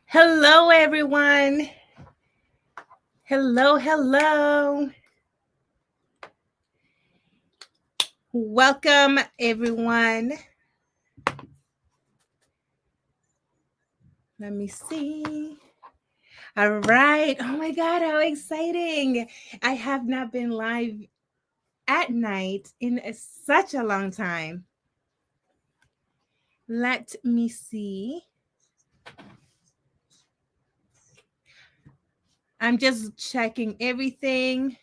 Hello, everyone. Hello. Welcome, everyone. Let me see. All right. Oh my God, how exciting. I have not been live at night in such a long time. Let me see. I'm just checking everything.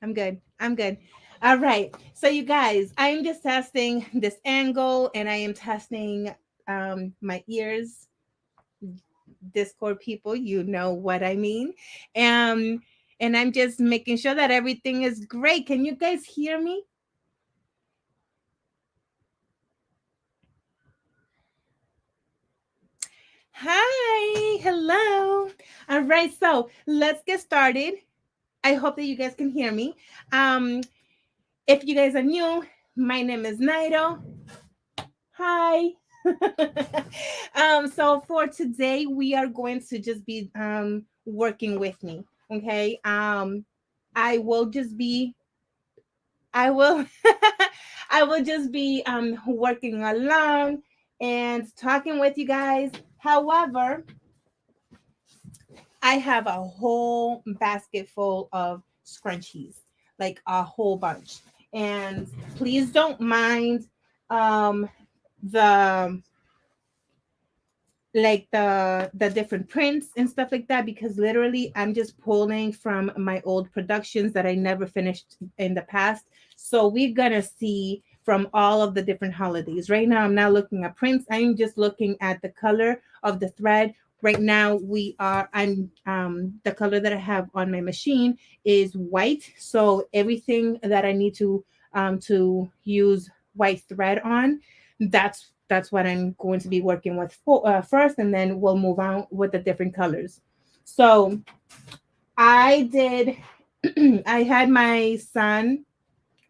I'm good. All right. So you guys, I'm just testing this angle and I am testing my ears. Discord people, you know what I mean. Um and I'm just making sure that everything is great. Can you guys hear me? Hi. Hello. All right. So, let's get started. I hope that you guys can hear me. Um if you guys are new, my name is Nairo. Hi. So for today we are going to just be working with me. Okay. I will just be I will I will just be working along and talking with you guys. However, I have a whole basket full of scrunchies, like a whole bunch. And please don't mind um the the different prints and stuff like that, because literally I'm just pulling from my old productions that I never finished in the past. So we're gonna see from all of the different holidays. Right now I'm not looking at prints, I'm just looking at the color of the thread. Right now I'm the color that I have on my machine is white, so everything that I need to use white thread on, that's what I'm going to be working with first, and then we'll move on with the different colors. So I did, I had my son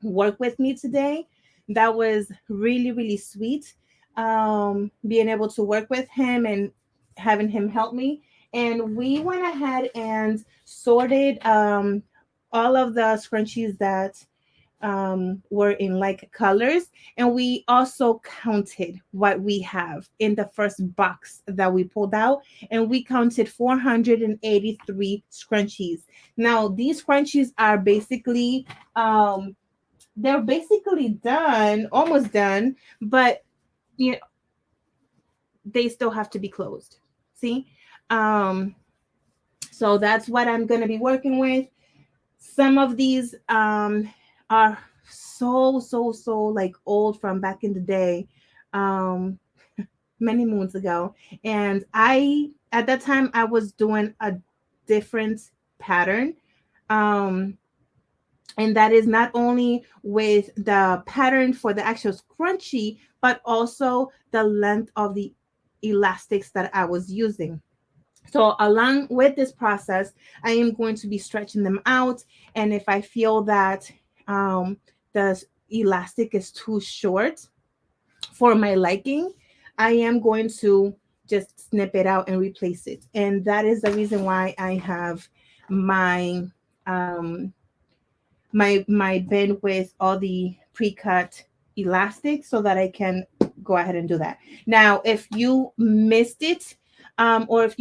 work with me today. That was really sweet. Being able to work with him and having him help me. And we went ahead and sorted all of the scrunchies that were in like colors, and we also counted what we have in the first box that we pulled out, and we counted 483 scrunchies. Now these scrunchies are basically they're basically done, almost done, but you know, they still have to be closed. See, um so that's what I'm going to be working with. Some of these are so like old, from back in the day, um many moons ago. And I, at that time, I was doing a different pattern. um and that is not only with the pattern for the actual scrunchie, but also the length of the elastics that I was using. So along with this process, I am going to be stretching them out. And if I feel that the elastic is too short for my liking, I am going to just snip it out and replace it. And that is the reason why I have my um, my bin with all the pre-cut elastic, so that I can go ahead and do that. Now, if you missed it, or if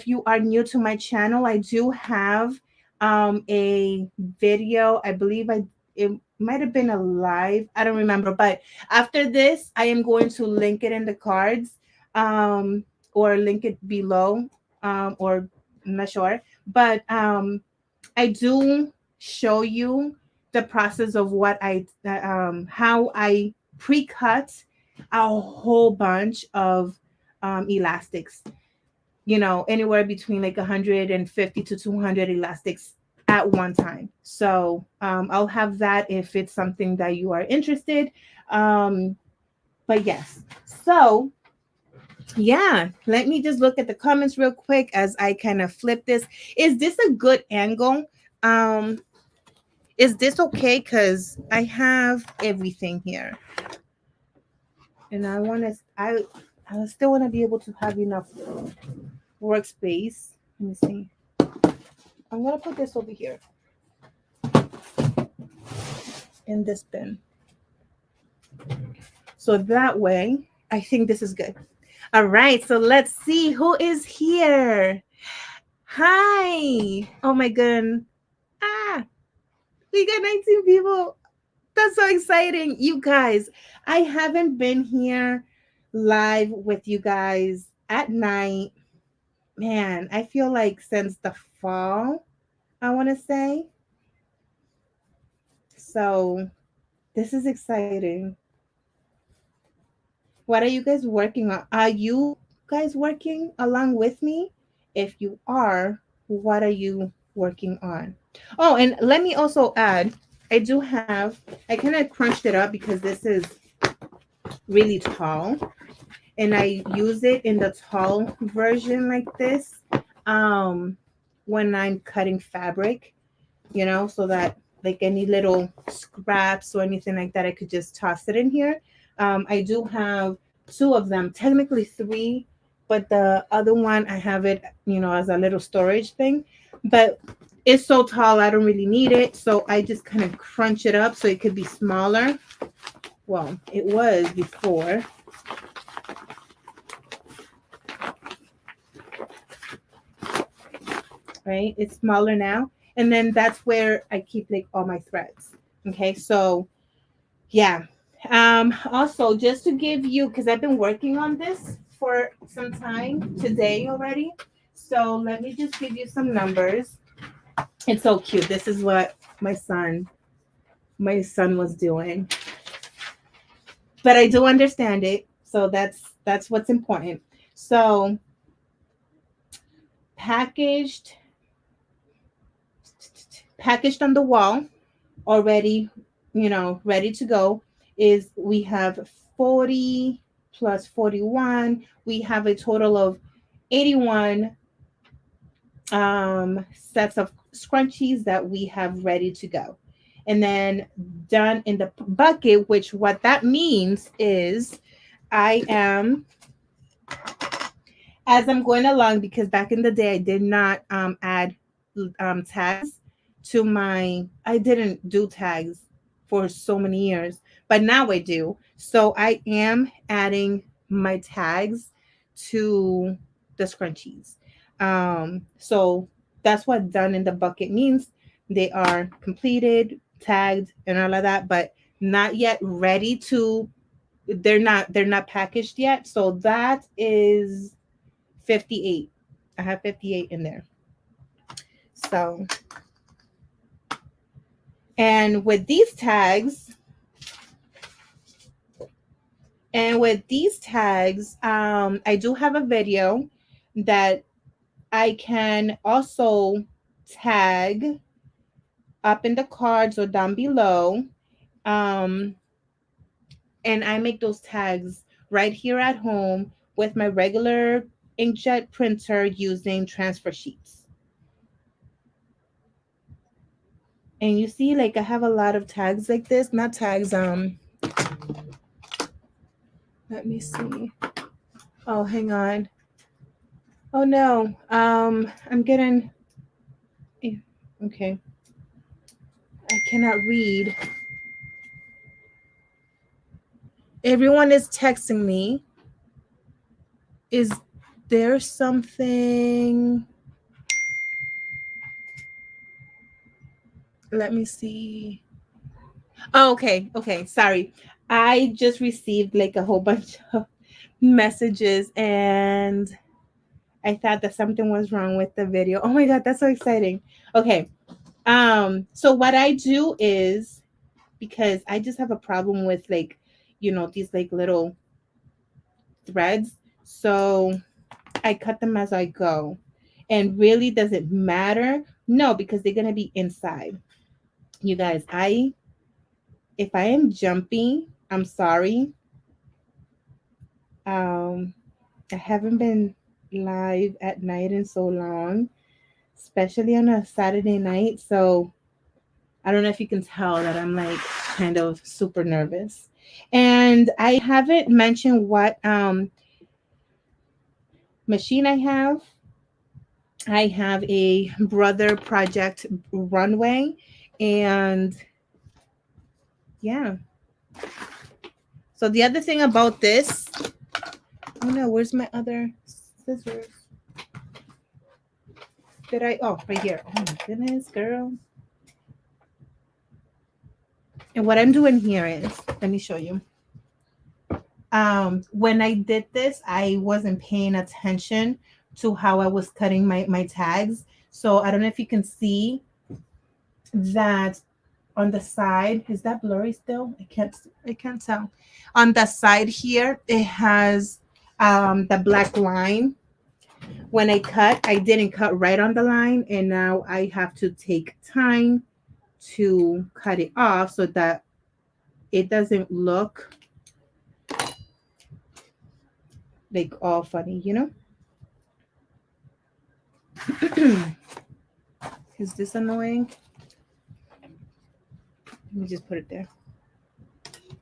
you are new to my channel, I do have a video. I believe it might have been a live. I don't remember, but after this, I am going to link it in the cards, or link it below, or I'm not sure, but I do show you the process of what how I pre-cut a whole bunch of elastics. Anywhere between like 150 to 200 elastics at one time. So I'll have that if it's something that you are interested. But yes, so yeah, let me just look at the comments real quick as I kind of flip this. Is this a good angle? Um, is this okay? Because I have everything here. And I still want to be able to have enough workspace. Let me see. I'm gonna put this over here in this bin. So that way, I think this is good. All right, so let's see who is here. Hi. Oh my goodness. Ah, we got 19 people. That's so exciting. You guys, I haven't been here live with you guys at night. Man, I feel like since the fall, I want to say. So this is exciting. What are you guys working on? Are you guys working along with me? If you are, what are you working on? Oh, and let me also add, I kind of crunched it up because this is really tall and I use it in the tall version like this when I'm cutting fabric, so that like any little scraps or anything like that, I could just toss it in here. I do have two of them, technically three, but the other one I have it, as a little storage thing. But it's so tall, I don't really need it. So I just kind of crunch it up so it could be smaller. Well, it was before. Right? It's smaller now. And then that's where I keep like all my threads. Okay, so yeah. Also, just to give you, because I've been working on this for some time today already. So let me just give you some numbers. It's so cute. This is what my son was doing. But I do understand it. So that's what's important. So packaged on the wall already, ready to go, is we have 40 plus 41. We have a total of 81 sets of scrunchies that we have ready to go. And then done in the bucket, which what that means is I am, as I'm going along, because back in the day I did not add tags to I didn't do tags for so many years, but now I do. So I am adding my tags to the scrunchies. So that's what done in the bucket means. They are completed, tagged, and all of that, but not yet ready to. They're not packaged yet. So that is 58. I have 58 in there. So, and with these tags, I do have a video that I can also tag up in the cards or down below. Um, and I make those tags right here at home with my regular inkjet printer using transfer sheets. And you see, like, I have a lot of tags like this, not tags, let me see. Oh, hang on. Oh no. I'm getting, okay. I cannot read. Everyone is texting me. Is there something? Let me see. Oh, okay. Okay. Sorry. I just received like a whole bunch of messages and I thought that something was wrong with the video. Oh my God, that's so exciting. Okay. So what I do is, because I just have a problem with like, these like little threads. So I cut them as I go. And really, does it matter? No, because they're gonna be inside. You guys, if I am jumpy, I'm sorry. I haven't been live at night in so long, especially on a Saturday night. So I don't know if you can tell that I'm like kind of super nervous. And I haven't mentioned what machine I have. I have a Brother Project Runway, and yeah. So the other thing about this, oh no, where's my other scissors? Did I? Oh, right here. Oh my goodness, girl. And what I'm doing here is, let me show you. When I did this, I wasn't paying attention to how I was cutting my tags. So I don't know if you can see that on the side. Is that blurry still? I can't tell. On the side here, it has the black line. When I cut, I didn't cut right on the line, and now I have to take time to cut it off so that it doesn't look like all funny, you know? Is this annoying? Let me just put it there.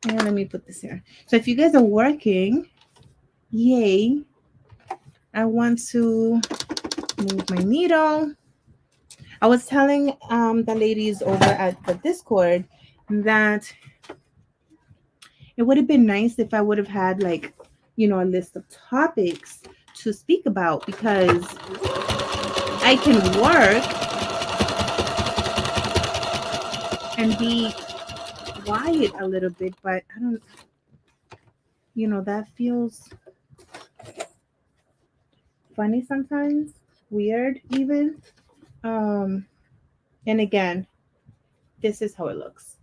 And let me put this here. So if you guys are working, yay. I want to move my needle. I was telling the ladies over at the Discord that it would have been nice if I would have had like, a list of topics to speak about, because I can work and be quiet a little bit, but I don't, that feels funny sometimes, weird even. And again, this is how it looks.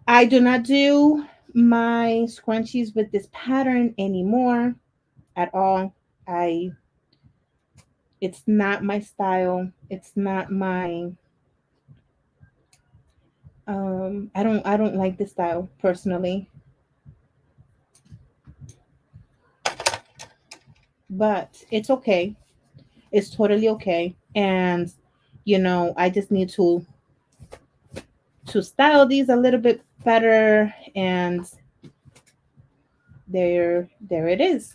I do not do my scrunchies with this pattern anymore at all. It's not my style. It's not my I don't like this style personally. But it's okay. It's totally okay. And I just need to style these a little bit better, and there it is.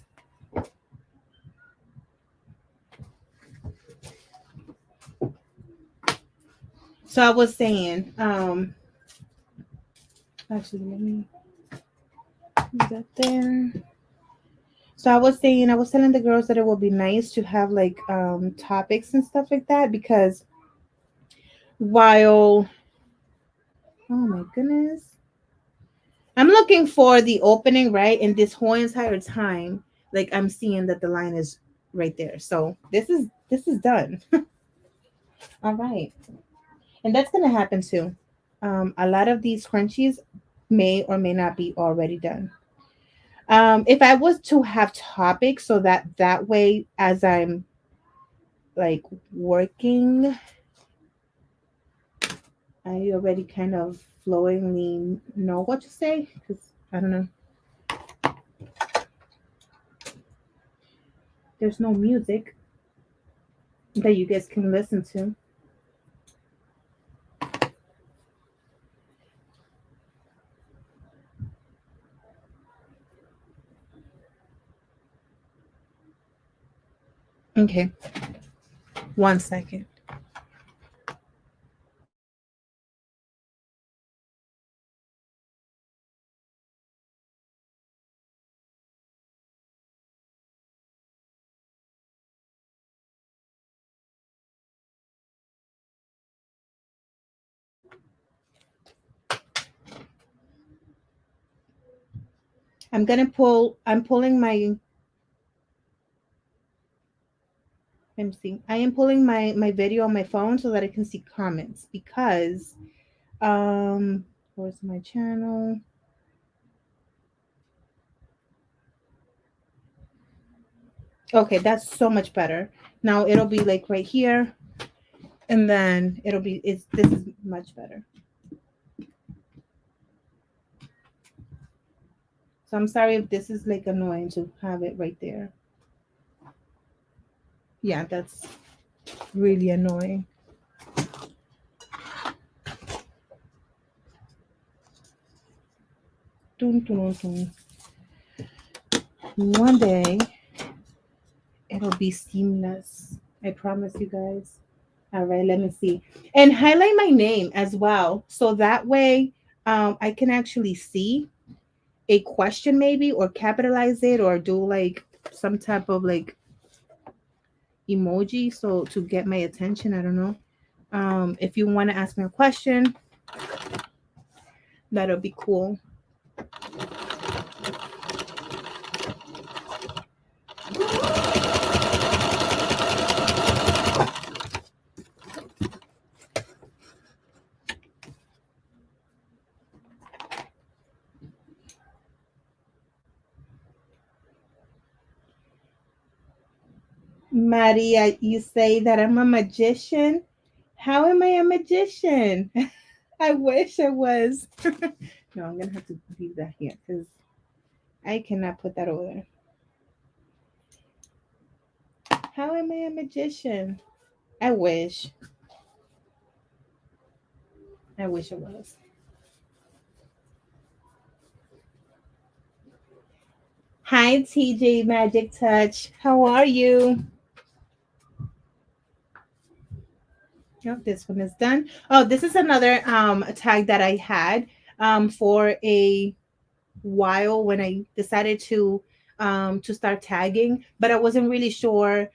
So I was saying, actually let me put that there. So I was telling the girls that it would be nice to have like topics and stuff like that, because while, oh my goodness, I'm looking for the opening, right? And this whole entire time, like I'm seeing that the line is right there. So this is done. All right. And that's gonna happen too. A lot of these scrunchies may or may not be already done. If I was to have topics so that way, as I'm like working, I already kind of flowingly know what to say, because I don't know. There's no music that you guys can listen to. Okay, 1 second. I'm pulling my, let me see. I am pulling my video on my phone so that I can see comments, because where's my channel? Okay, that's so much better. Now it'll be like right here, and then this is much better. So I'm sorry if this is like annoying to have it right there. Yeah, that's really annoying. Dun, dun, dun. One day it'll be seamless. I promise you guys. All right, let me see. And highlight my name as well. So that way I can actually see a question maybe or capitalize it or do like some type of like emoji so to get my attention. I don't know. If you want to ask me a question, that'll be cool. Maria, you say that I'm a magician. How am I a magician? I wish I was. No, I'm gonna have to leave that here because I cannot put that over there. How am I a magician? I wish. I wish I was. Hi, TJ Magic Touch. How are you? Oh, this one is done. Oh, this is another tag that I had for a while when I decided to start tagging, but I wasn't really sure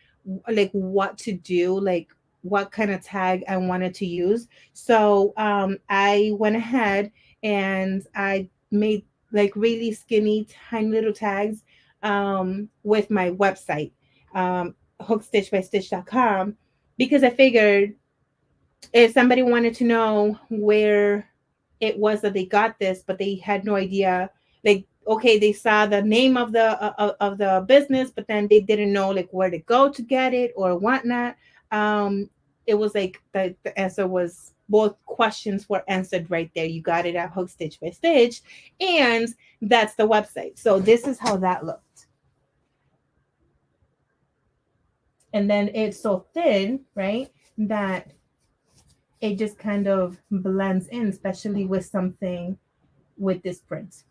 like what to do, like what kind of tag I wanted to use. So I went ahead and I made like really skinny, tiny little tags with my website, hookstitchbystitch.com, because I figured if somebody wanted to know where it was that they got this, but they had no idea, like okay, they saw the name of the business, but then they didn't know like where to go to get it or whatnot. It was like the answer was both questions were answered right there. You got it at Hook Stitch by Stitch, and that's the website. So this is how that looked. And then it's so thin, right? That it just kind of blends in, especially with something with this print.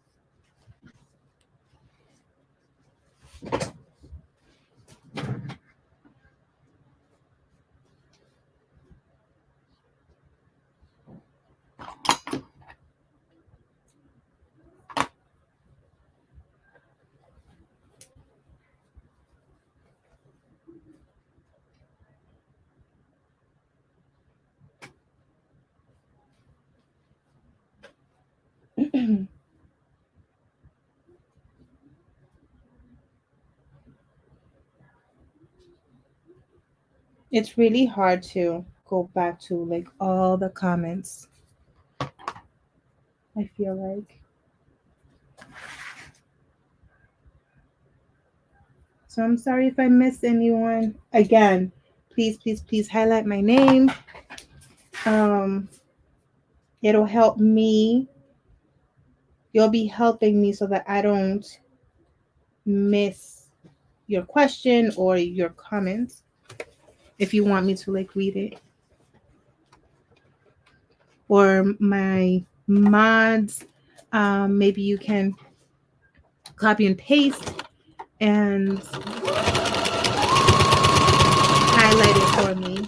It's really hard to go back to like all the comments. I feel like. So I'm sorry if I missed anyone. Again, please, please, please highlight my name. Um, it'll help me. You'll be helping me so that I don't miss your question or your comments if you want me to like read it. Or my mods, maybe you can copy and paste and highlight it for me.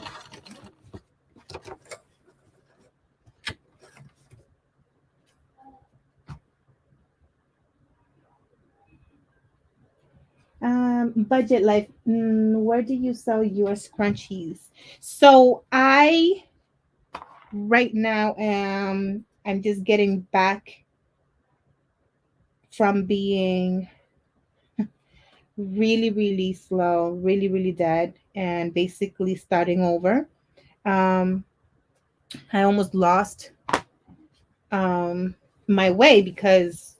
Budget life. Where do you sell your scrunchies? So I right now am I'm just getting back from being really, really slow, really, really dead, and basically starting over. Um, I almost lost my way because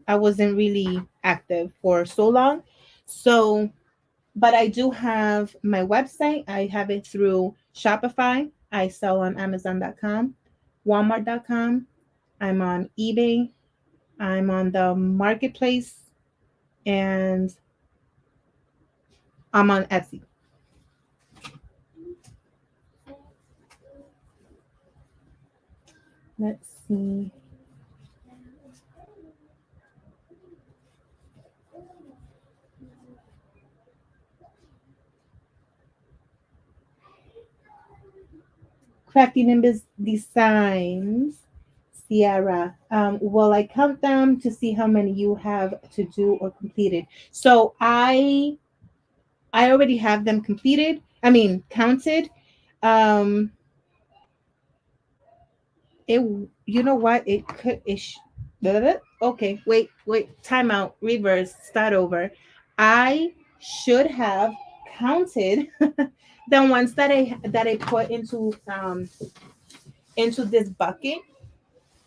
I wasn't really active for so long. So but I do have my website. I have it through Shopify. I sell on Amazon.com, Walmart.com. I'm on eBay. I'm on the marketplace and I'm on Etsy. Let's see. Crafty Nimbus Designs. Sierra, will I count them to see how many you have to do or completed? So I already have them completed. I mean counted. Um, it you know what it could okay, wait, time out, reverse, start over. I should have counted the ones that I put into this bucket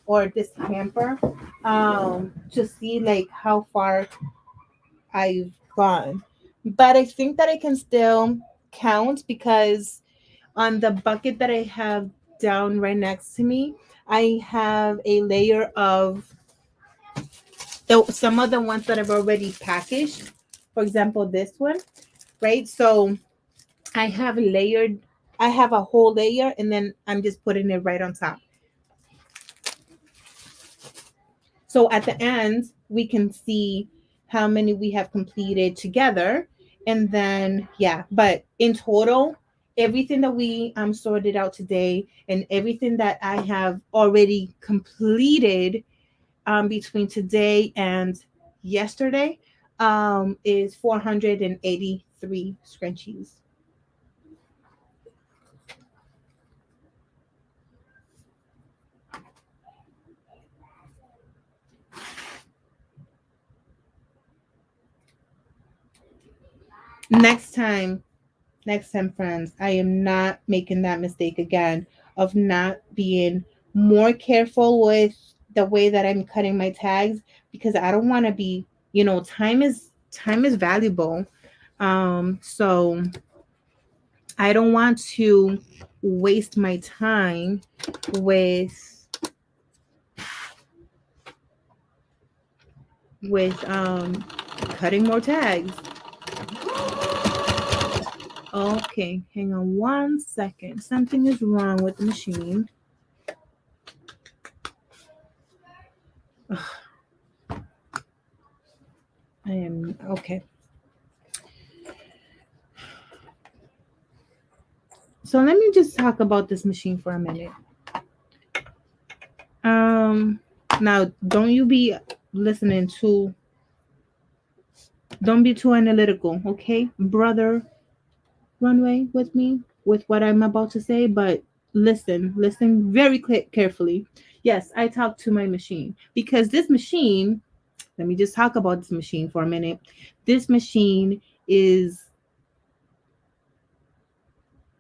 or this hamper, to see like how far I've gone. But I think that I can still count because on the bucket that I have down right next to me, I have a layer of some of the ones that I've already packaged. For example, this one, right? So I have layered, I have a whole layer, and then I'm just putting it right on top. So at the end, we can see how many we have completed together. And then, yeah, but in total, everything that we sorted out today and everything that I have already completed between today and yesterday is 483 scrunchies. Next time, friends, I am not making that mistake again of not being more careful with the way that I'm cutting my tags, because I don't want to be, time is valuable. So I don't want to waste my time with cutting more tags. Okay, hang on 1 second. Something is wrong with the machine. Ugh. I am okay. So let me just talk about this machine for a minute. Now don't you be listening to don't be too analytical, okay? Brother, runway with me with what I'm about to say, but listen very carefully. Yes, I talk to my machine because this machine, let me just talk about this machine for a minute. This machine is,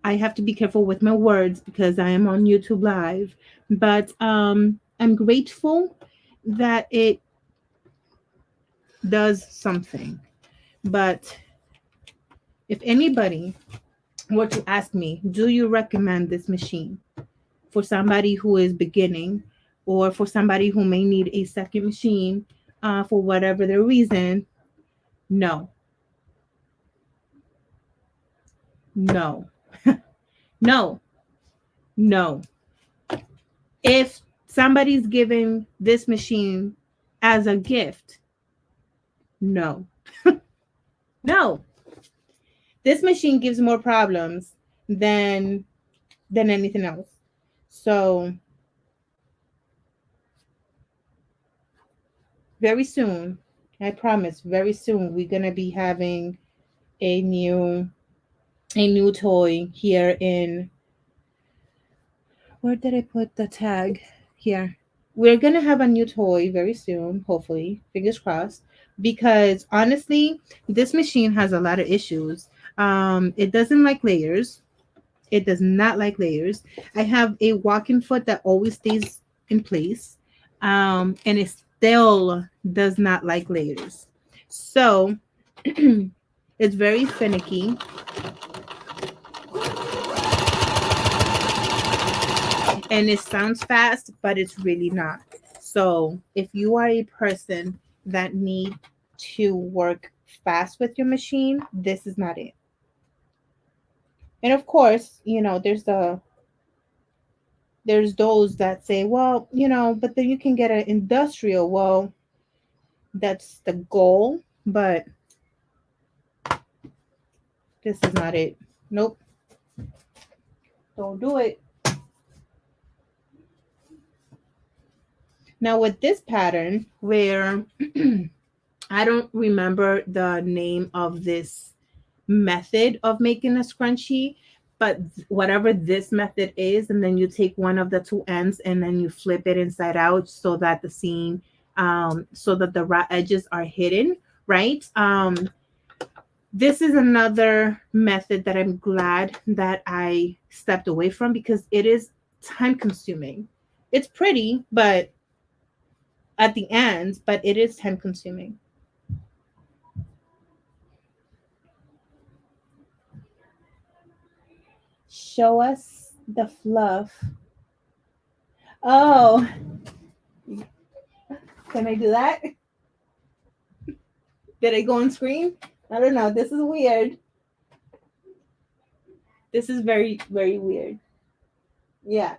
I have to be careful with my words because I am on YouTube Live, but I'm grateful that it does something. But if anybody were to ask me, do you recommend this machine for somebody who is beginning or for somebody who may need a second machine for whatever the reason? No, no, no, no. If somebody's giving this machine as a gift, no, no. This machine gives more problems than anything else. So very soon, I promise, very soon we're gonna be having a new toy here in, where did I put the tag? Here. We're gonna have a new toy very soon, hopefully, fingers crossed. Because honestly, this machine has a lot of issues. It doesn't like layers. It does not like layers. I have a walking foot that always stays in place. And it still does not like layers. So it's very finicky. And it sounds fast, but it's really not. So if you are a person that need to work fast with your machine, this is not it. And of course, there's those that say, well, but then you can get an industrial. Well, that's the goal, but this is not it. Nope. Don't do it. Now with this pattern where I don't remember the name of this method of making a scrunchie, but whatever this method is, and then you take one of the two ends and then you flip it inside out so that the seam, so that the raw edges are hidden, right? This is another method that I'm glad that I stepped away from because it is time consuming. It's pretty, but at the end, but it is time consuming. Show us the fluff. Oh, can I do that? Did I go on screen? I don't know. This is weird. This is very, very weird. Yeah,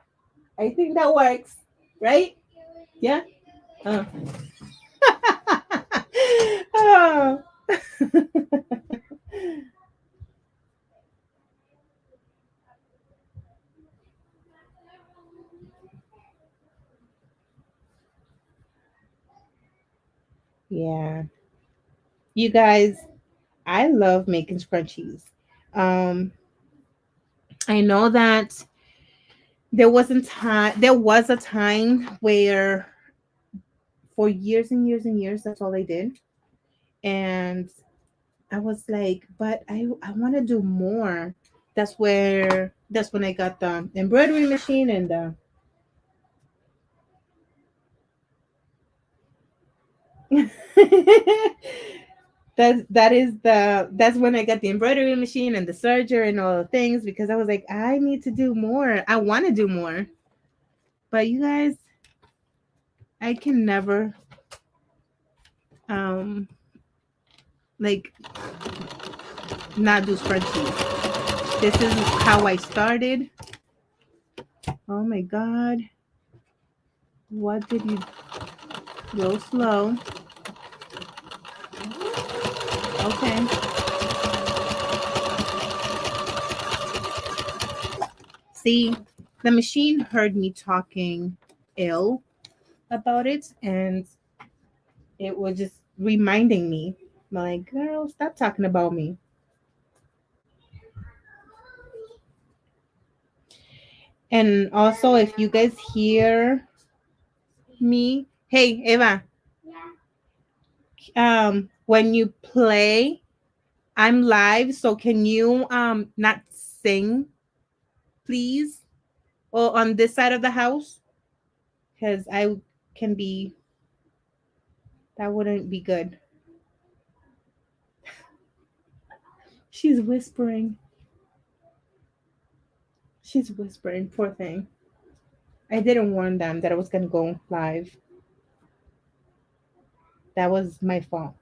I think that works, right? Yeah. Oh. Oh. Yeah. You guys, I love making scrunchies. Um, I know that there was a time where for years and years and years that's all I did. And I was like, but I want to do more. That's when I got the embroidery machine and the that's when I got the embroidery machine and the serger and all the things because I was like, I need to do more. I want to do more. But you guys, I can never um like not do spreadsheets. This is how I started. Oh my god. What did you go slow? Okay. See, the machine heard me talking ill about it and it was just reminding me, like, girl, stop talking about me. And also, if you guys hear me, hey, Eva, when you play, I'm live, so can you not sing, please? Or on this side of the house? Because I can be, that wouldn't be good. She's whispering. She's whispering, poor thing. I didn't warn them that I was gonna go live. That was my fault.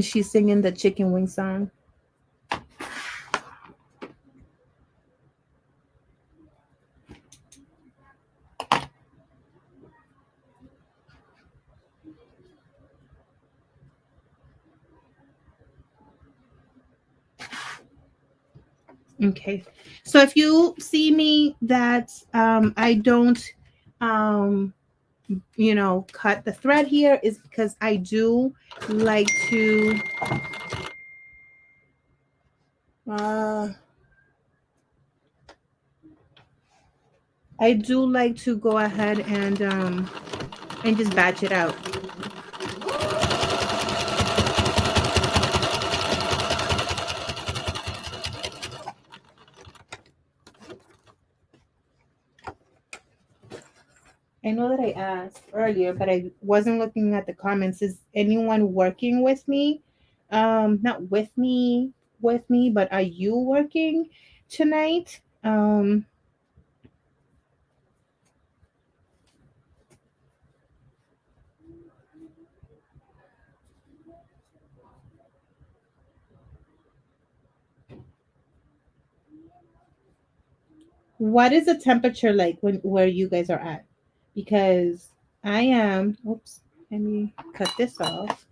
She's singing the chicken wing song. Okay. So if you see me that I don't um cut the thread here is because I do like to uh go ahead and just batch it out. I know that I asked earlier, but I wasn't looking at the comments. Is anyone working with me? Not with me, but are you working tonight? What is the temperature like when where you guys are at? Because I am, oops, let me cut this off.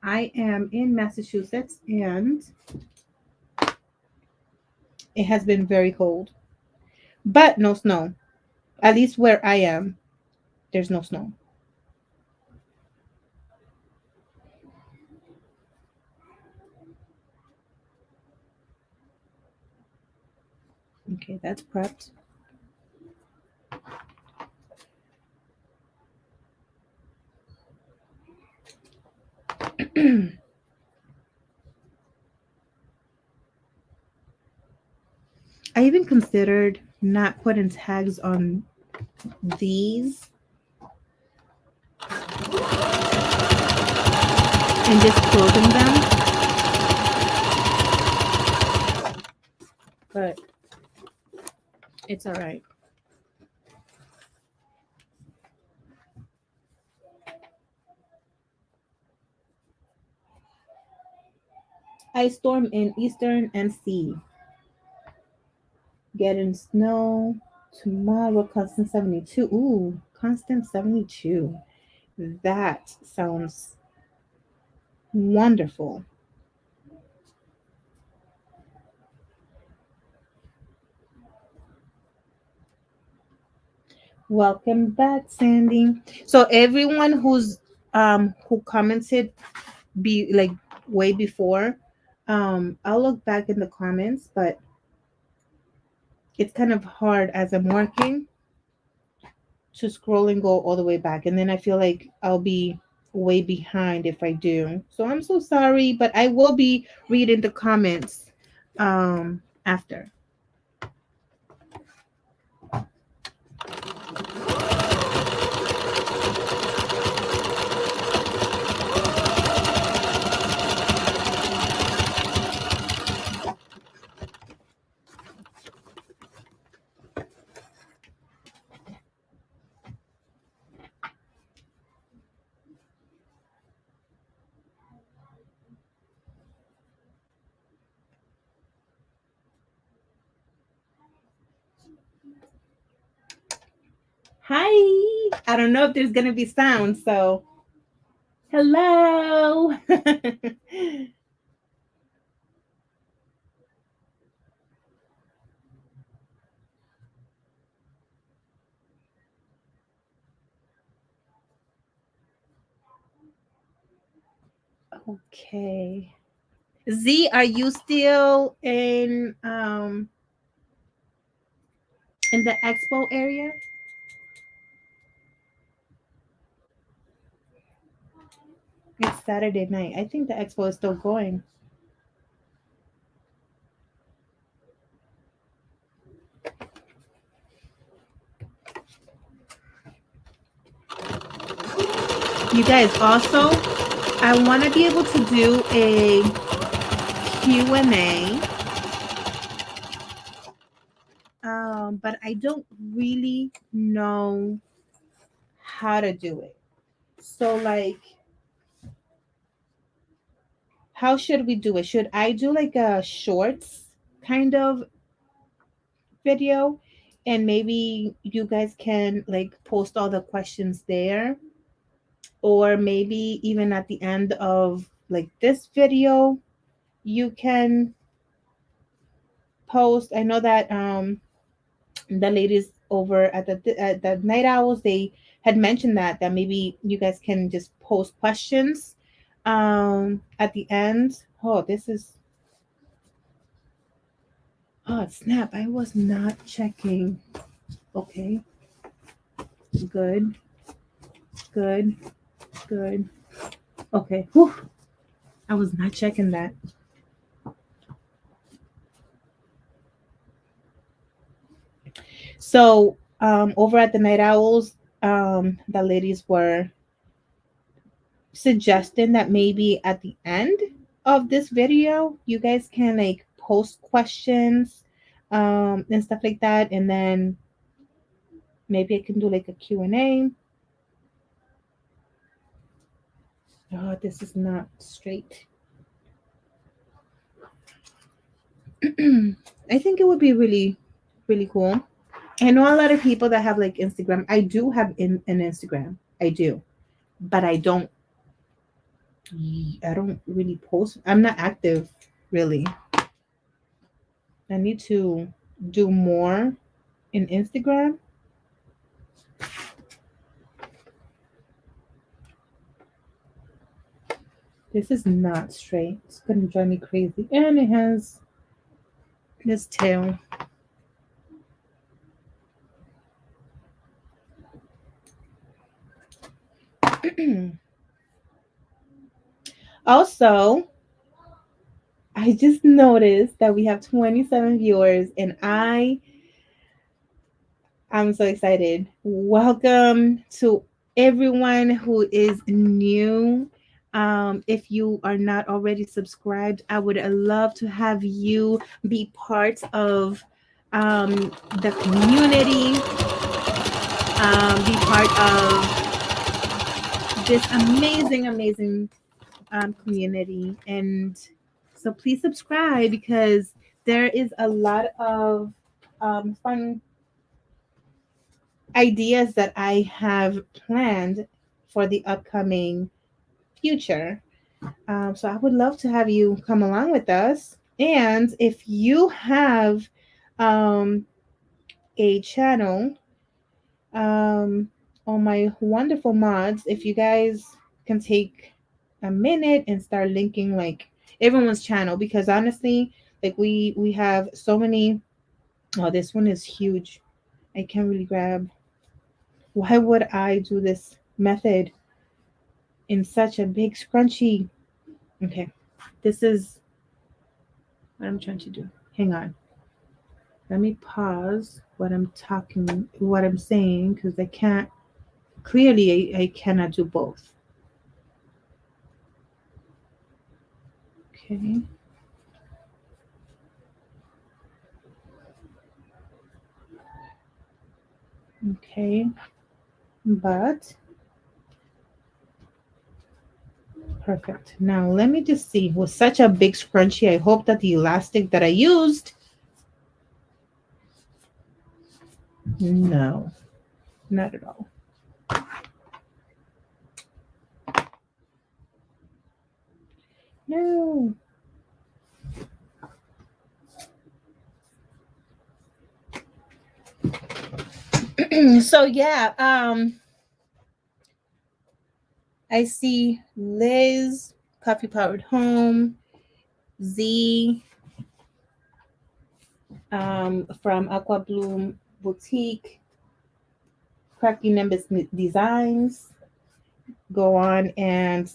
I am in Massachusetts and It has been very cold, but no snow. At least where I am, there's no snow. Okay, that's prepped. I even considered not putting tags on these and just closing them, but it's all right. Ice storm in eastern NC. Getting snow tomorrow, constant 72. Ooh, constant 72. That sounds wonderful. Welcome back, Sandy. So everyone who commented be like way before, I'll look back in the comments, but it's kind of hard as I'm working to scroll and go all the way back. And then I feel like I'll be way behind if I do. So I'm so sorry, but I will be reading the comments after. Hi. I don't know if there's gonna be sound, so hello. Okay. Z, are you still in the expo area? It's Saturday night. I think the expo is still going. You guys, also, I want to be able to do a Q&A, but I don't really know how to do it. So, like, how should we do it? Should I do like a shorts kind of video, and maybe you guys can like post all the questions there, or maybe even at the end of like this video you can post. I know that the ladies over at the night owls, they had mentioned that maybe you guys can just post questions at the end. Oh, this is, oh snap, I was not checking. Okay, good, good, good. Okay. Whew. I was not checking that. So over at the Night Owls, the ladies were suggesting that maybe at the end of this video, you guys can like post questions and stuff like that. And then maybe I can do like a Q&A. Oh, this is not straight. I think it would be really, really cool. I know a lot of people that have like Instagram. I do have an Instagram. I do. But I don't really post. I'm not active really. I need to do more in Instagram. This is not straight. It's gonna drive me crazy. And it has this tail. Also, I just noticed that we have 27 viewers, and I'm so excited. Welcome to everyone who is new. If you are not already subscribed, I would love to have you be part of the community, be part of this amazing community. And so please subscribe because there is a lot of fun ideas that I have planned for the upcoming future. So I would love to have you come along with us. And if you have um, a channel, all my wonderful mods, if you guys can take a minute and start linking like everyone's channel, because honestly, like we have so many. Oh, this one is huge. I can't really grab. Why would I do this method in such a big scrunchie? Okay, this is what I'm trying to do. Hang on. Let me pause what I'm saying, because I can't, clearly, I cannot do both. Okay. Okay. But, perfect. Now, let me just see. With such a big scrunchie, I hope that the elastic that I used, no, not at all. No. So yeah, I see Liz, Coffee Powered Home, Z, from Aqua Bloom Boutique, Cracky Nimbus Designs. Go on and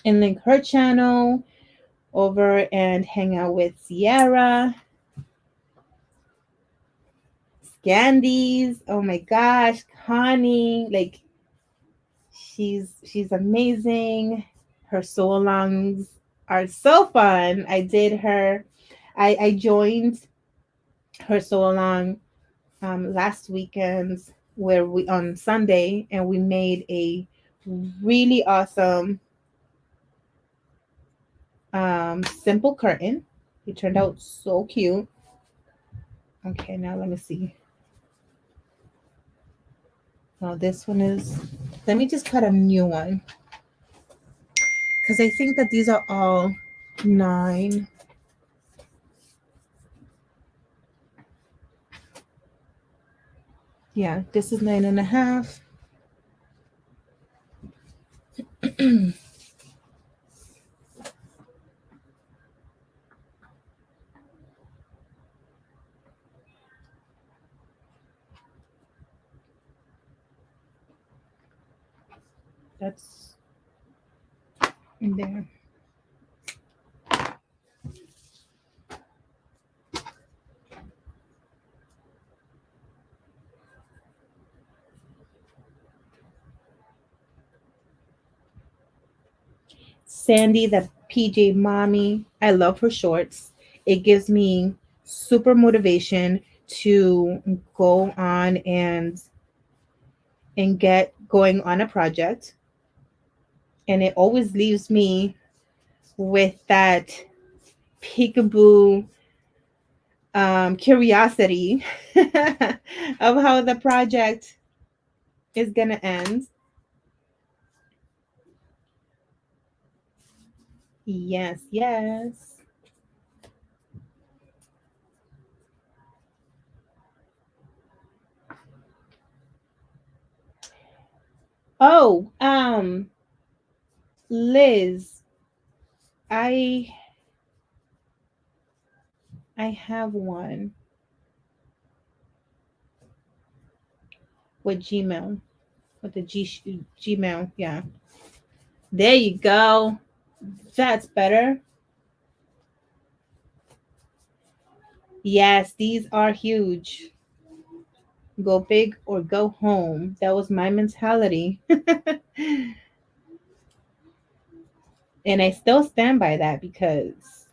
link her channel over and hang out with Sierra. Scandies, oh my gosh, Connie, like she's amazing. Her sew alongs are so fun. I joined her sew along last weekend, where we on Sunday, and we made a really awesome simple curtain. It turned out so cute. Okay, now let me see. Oh, this one is, let me just cut a new one, because I think that these are all 9. Yeah, this is 9.5. That's in there. Sandy, the PJ mommy. I love her shorts. It gives me super motivation to go on and get going on a project. And it always leaves me with that peekaboo curiosity of how the project is gonna end. Yes, yes. Oh, Liz, I I have one with Gmail, with the Gmail. Yeah, there you go. That's better. Yes, these are huge. Go big or go home. That was my mentality. And I still stand by that because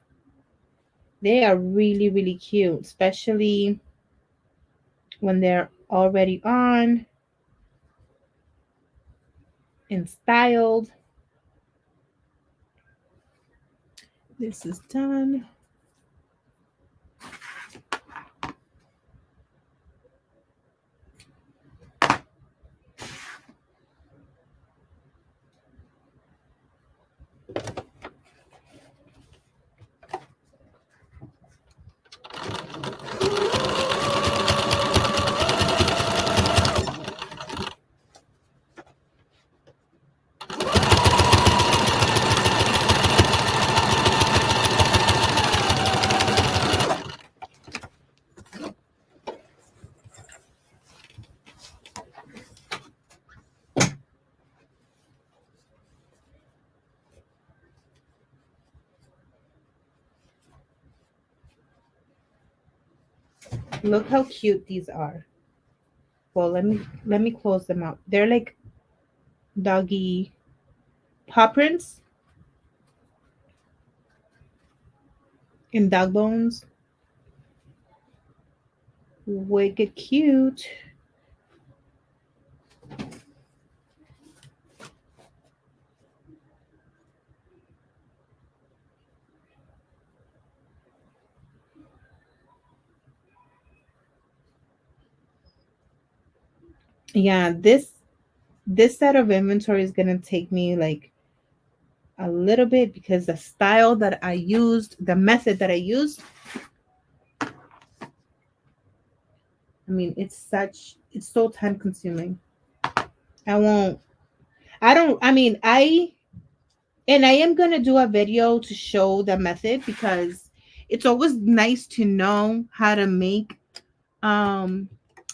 they are really, really cute, especially when they're already on and styled. This is done. Look how cute these are. Well, let me close them out. They're like doggy paw prints and dog bones. Wicked cute. Yeah, this set of inventory is gonna take me like a little bit because the style that I used, the method that I used, I mean, it's so time consuming. I won't, I don't, I mean, and I am going to do a video to show the method because it's always nice to know how to make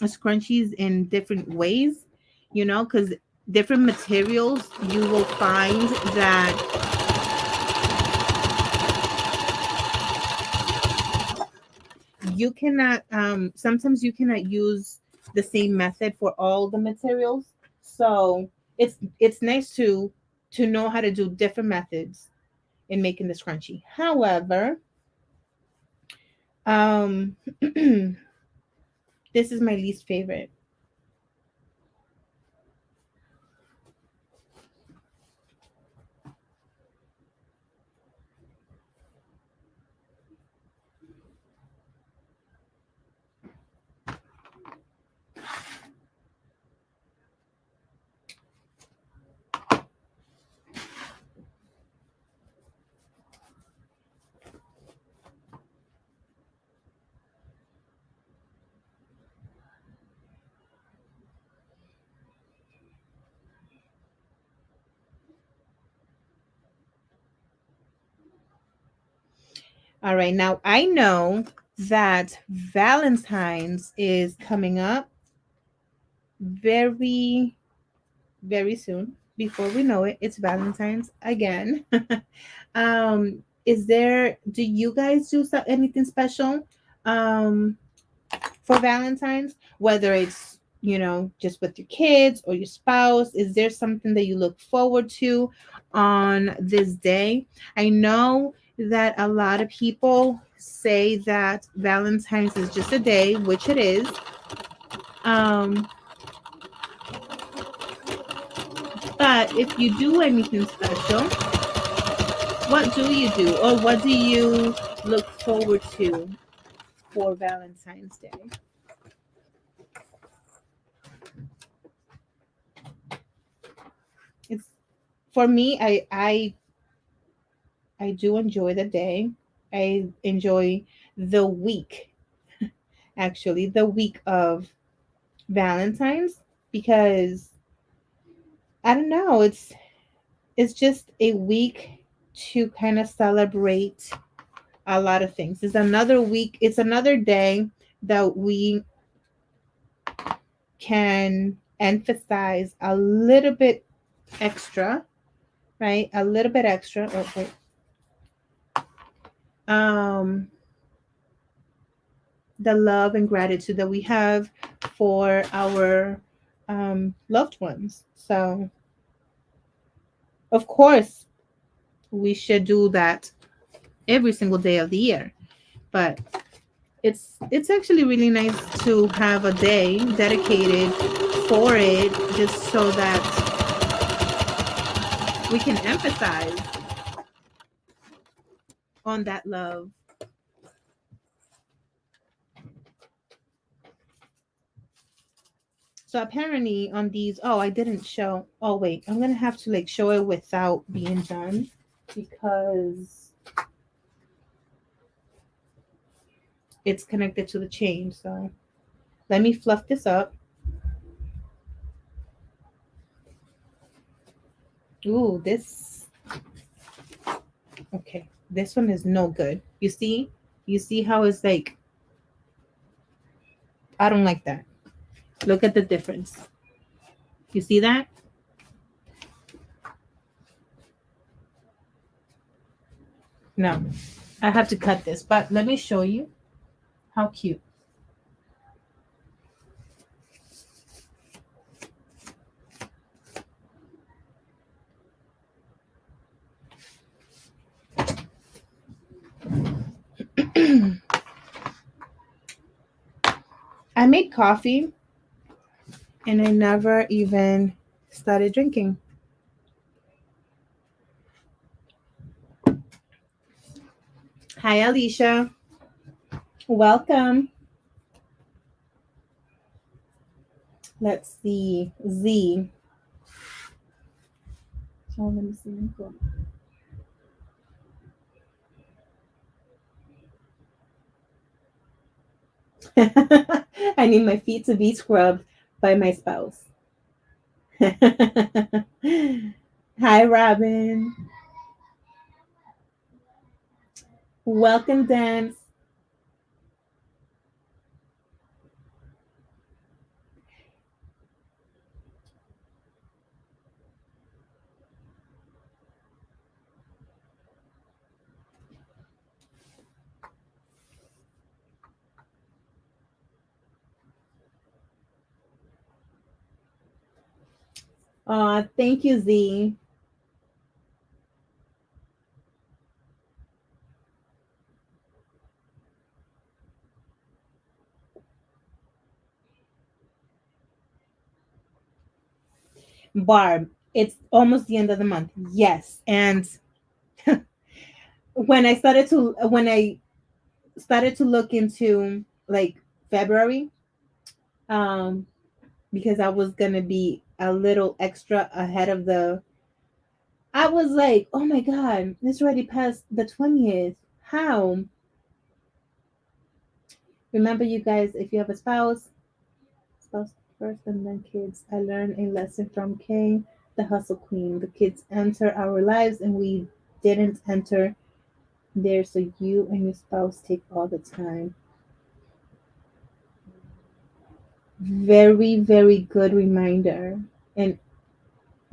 scrunchies in different ways, because different materials you will find that you cannot sometimes you cannot use the same method for all the materials. So it's nice to know how to do different methods in making the scrunchie. However, um this is my least favorite. All right, now I know that Valentine's is coming up very, very soon. Before we know it, it's Valentine's again. Do you guys do anything special for Valentine's? Whether it's, just with your kids or your spouse, is there something that you look forward to on this day? I know that a lot of people say that Valentine's is just a day, which it is. Um, but if you do anything special, what do you do, or what do you look forward to for Valentine's Day? It's for me. I do enjoy the day. I enjoy the week, actually, the week of Valentine's, because I don't know. It's just a week to kind of celebrate a lot of things. It's another week. It's another day that we can emphasize a little bit extra, right? A little bit extra. Oh, wait. Um, the love and gratitude that we have for our loved ones. So, of course, we should do that every single day of the year. But it's actually really nice to have a day dedicated for it, just so that we can emphasize on that love. So apparently on these, oh, I didn't show. Oh wait, I'm gonna have to like show it without being done because it's connected to the chain. So let me fluff this up. Ooh, this, okay. This one is no good. You see how it's like, I don't like that. Look at the difference. You see that? No, I have to cut this, but let me show you how cute. I made coffee and I never even started drinking. Hi, Alicia. Welcome. Let's see. Z. Oh, let me see. I need my feet to be scrubbed by my spouse. Hi, Robin. Welcome, Dance. Thank you, Z. Barb, it's almost the end of the month. Yes. And when I started to look into like February, um, because I was gonna be a little extra ahead of the, I was like, oh my god, it's already past the 20th. How? Remember, you guys, if you have a spouse first and then kids. I learned a lesson from Kay, the hustle queen. The kids enter our lives and we didn't enter there, so you and your spouse take all the time. Very, very good reminder and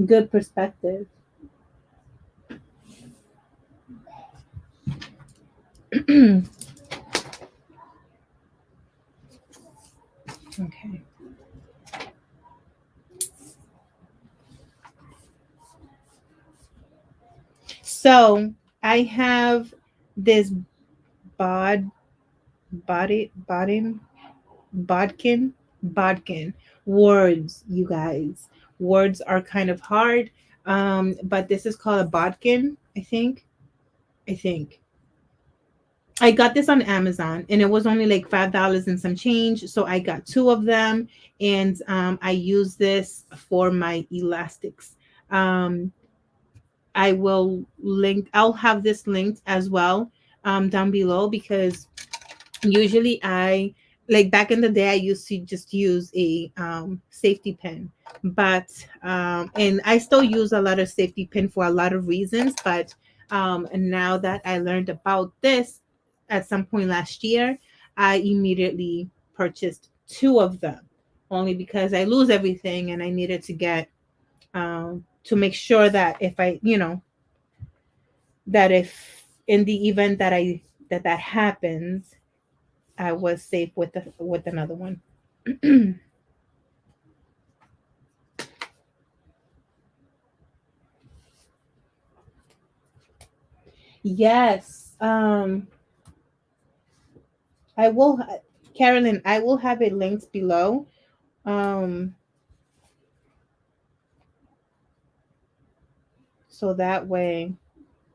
good perspective. Okay. So I have this bod body bodin bodkin words, you guys. Words are kind of hard. But this is called a bodkin, I think. I think. I got this on Amazon and it was only like $5 and some change. So I got two of them and I use this for my elastics. Um, I'll have this linked as well down below because usually I like back in the day, I used to just use a safety pin, but and I still use a lot of safety pin for a lot of reasons. But and now that I learned about this at some point last year, I immediately purchased two of them, only because I lose everything and I needed to get to make sure that if I, that if in the event that that happens, I was safe with with another one. Yes. I will, Carolyn, I will have it linked below. Um, so that way,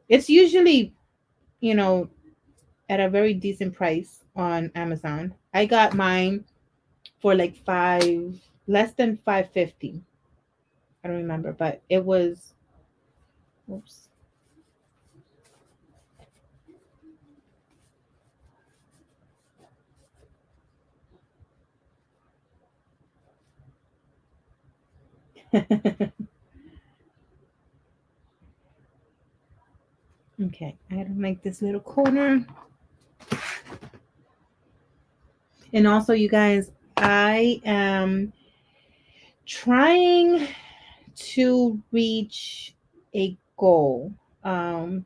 it's usually, you know, at a very decent price on Amazon. I got mine for like less than 550. I don't remember, but it was, oops. Okay, I had to make this little corner. And also, you guys, I am trying to reach a goal. Um,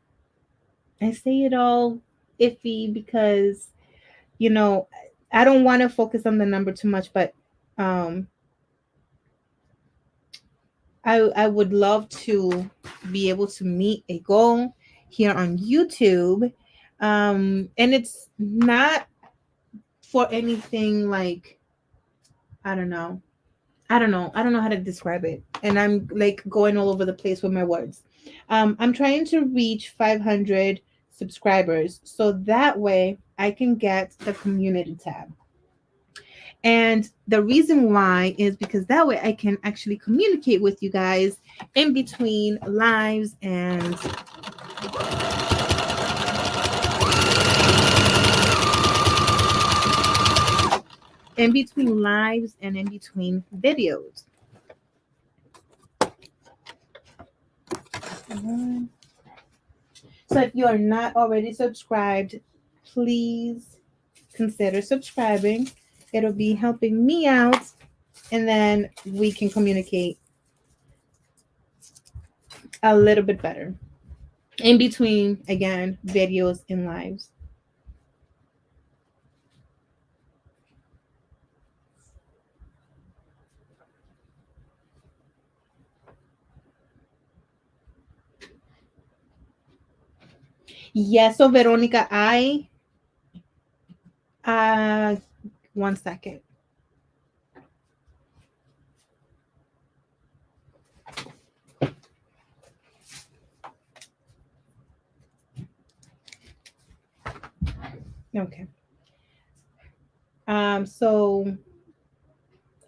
I say it all iffy because, you know, I don't want to focus on the number too much, but um, I would love to be able to meet a goal here on YouTube. And it's not for anything like, I don't know. I don't know how to describe it. And I'm like going all over the place with my words. I'm trying to reach 500 subscribers so that way I can get the community tab. And the reason why is because that way I can actually communicate with you guys in between lives and in between videos. So if you are not already subscribed, please consider subscribing. It'll be helping me out, and then we can communicate a little bit better in between, again, videos and lives. Yes, so Veronica, uh one second. Okay. So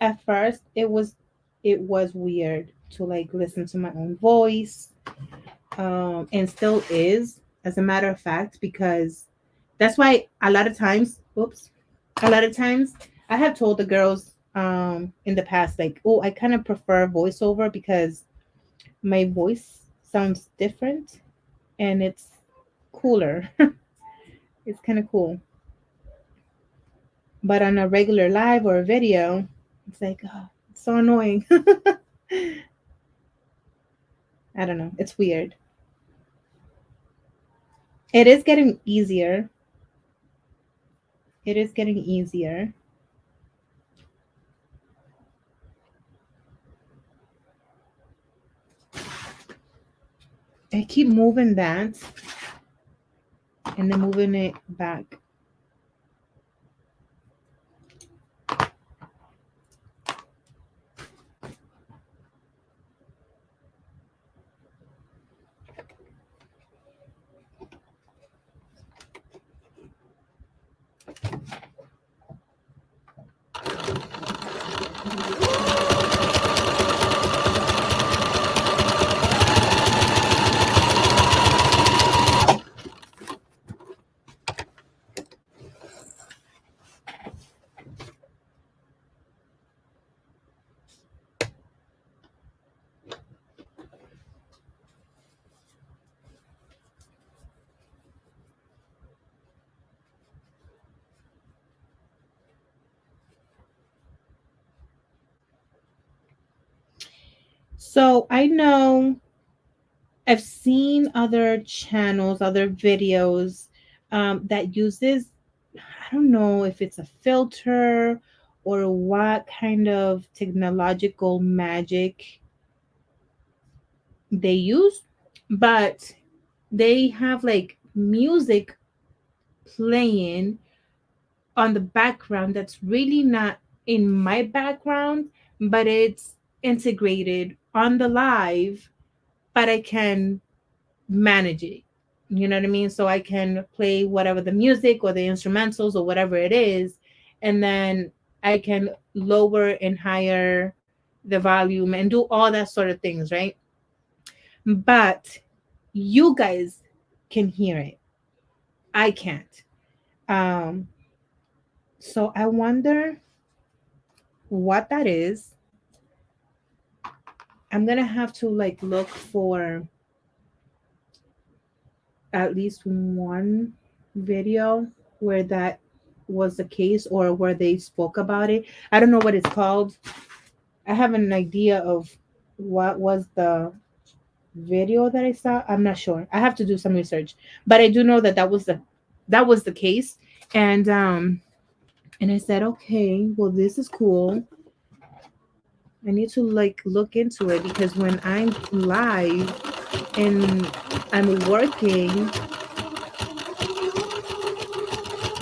at first it was weird to like listen to my own voice. And still is, as a matter of fact, because that's why a lot of times, oops, a lot of times I have told the girls in the past, like, oh, I kind of prefer voiceover because my voice sounds different and it's cooler. It's kind of cool. But on a regular live or a video, it's like, oh, it's so annoying. I don't know. It's weird. It is getting easier. It is getting easier. I keep moving that and then moving it back. So I know I've seen other channels, other videos that uses, I don't know if it's a filter or what kind of technological magic they use, but they have like music playing on the background that's really not in my background, but it's integrated on the live, but I can manage it. You know what I mean? So I can play whatever the music or the instrumentals or whatever it is, and then I can lower and higher the volume and do all that sort of things, right? But you guys can hear it. I can't. Um, so I wonder what that is. I'm gonna have to like look for at least one video where that was the case or where they spoke about it. I don't know what it's called. I have an idea of what was the video that I saw. I'm not sure. I have to do some research, but I do know that that was the case. And I said, okay, well, this is cool. I need to like look into it because when I'm live and I'm working,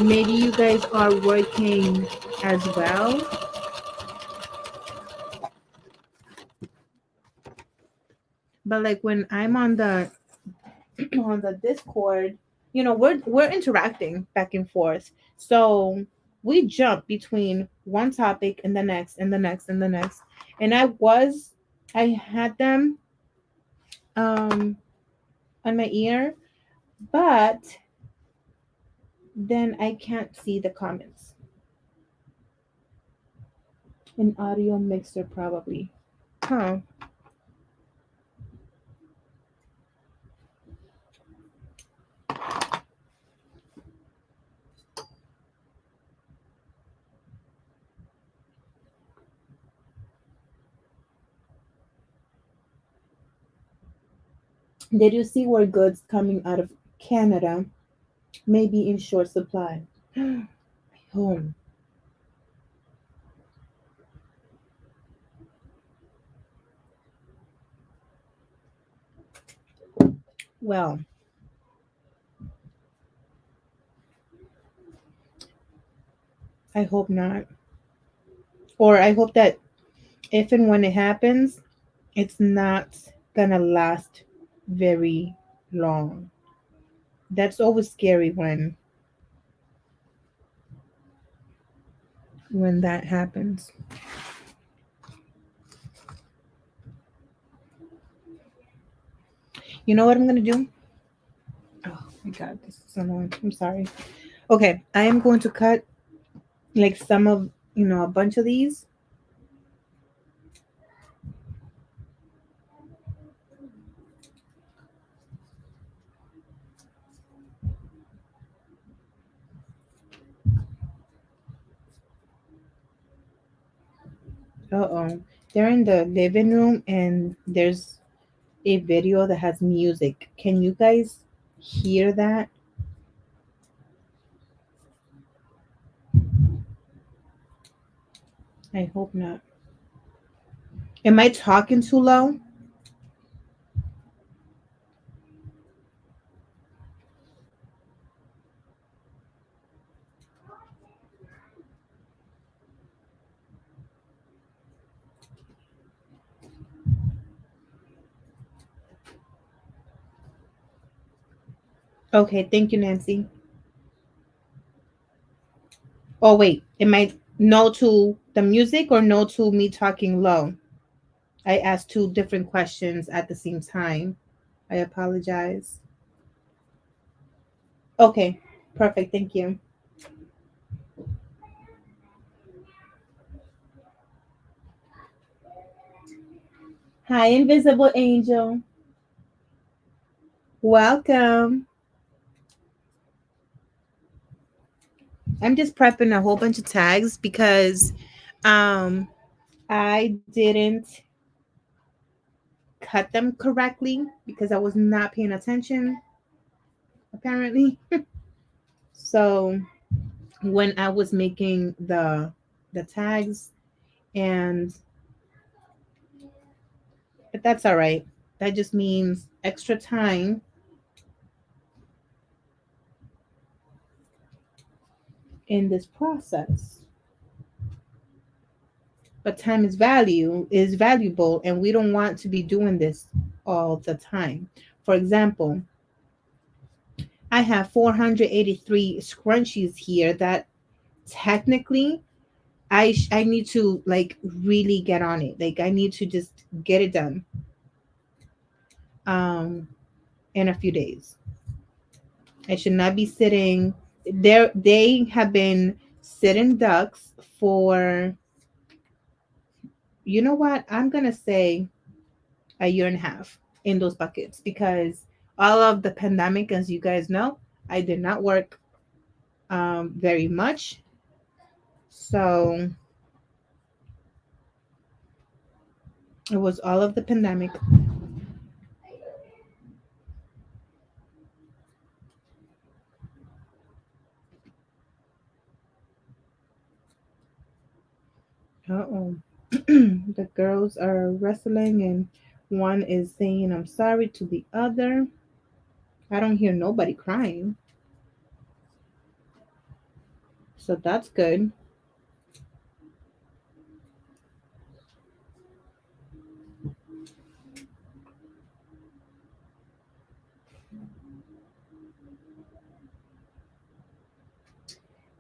maybe you guys are working as well. But like when I'm on the on the Discord, we're interacting back and forth. So we jump between one topic and the next and the next and the next. And I had them um on my ear, but then I can't see the comments. An audio mixer probably. Huh. Did you see where goods coming out of Canada may be in short supply? Home. Well, I hope not. Or I hope that if and when it happens, it's not gonna last very long. That's always scary when that happens. You know what I'm gonna do? Oh my god, this is annoying. I'm sorry. Okay, I am going to cut like some of a bunch of these. Uh-oh. They're in the living room and there's a video that has music. Can you guys hear that? I hope not. Am I talking too low? Okay, thank you, Nancy. Oh, wait. Am I no to the music or no to me talking low? I asked two different questions at the same time. I apologize. Okay, perfect. Thank you. Hi, Invisible Angel. Welcome. I'm just prepping a whole bunch of tags because um I didn't cut them correctly because I was not paying attention, apparently. So when I was making the tags, and but that's all right. That just means extra time in this process. But time is valuable, and we don't want to be doing this all the time. For example, I have 483 scrunchies here that technically I need to like really get on it. Like I need to just get it done um in a few days. I should not be sitting there. They have been sitting ducks for, you know what? I'm gonna say a year and a half in those buckets because all of the pandemic, as you guys know, I did not work very much. So it was all of the pandemic. Uh-oh. The girls are wrestling and one is saying I'm sorry to the other. I don't hear nobody crying. So that's good.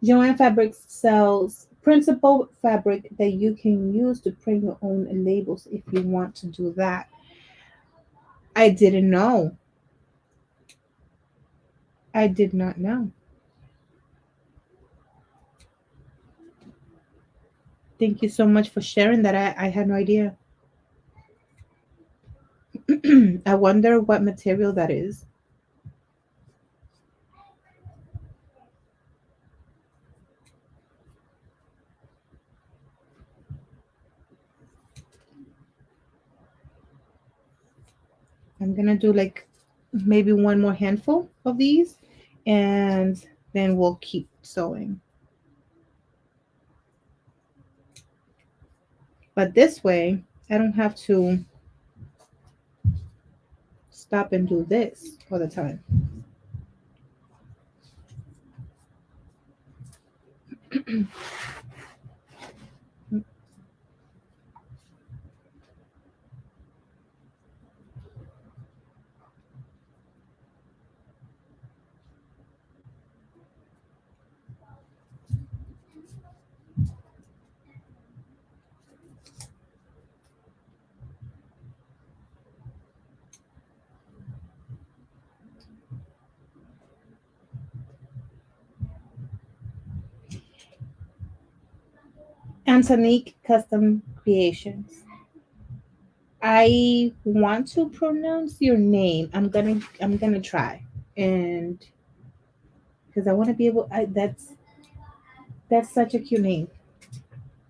Joanne Fabrics sells principal fabric that you can use to print your own labels if you want to do that. I didn't know. I did not know. Thank you so much for sharing that. I had no idea. I wonder what material that is. I'm gonna do like maybe one more handful of these and then we'll keep sewing. But this way, I don't have to stop and do this all the time. Antonique Custom Creations. I want to pronounce your name. I'm gonna try, and because I want to be able. That's such a cute name,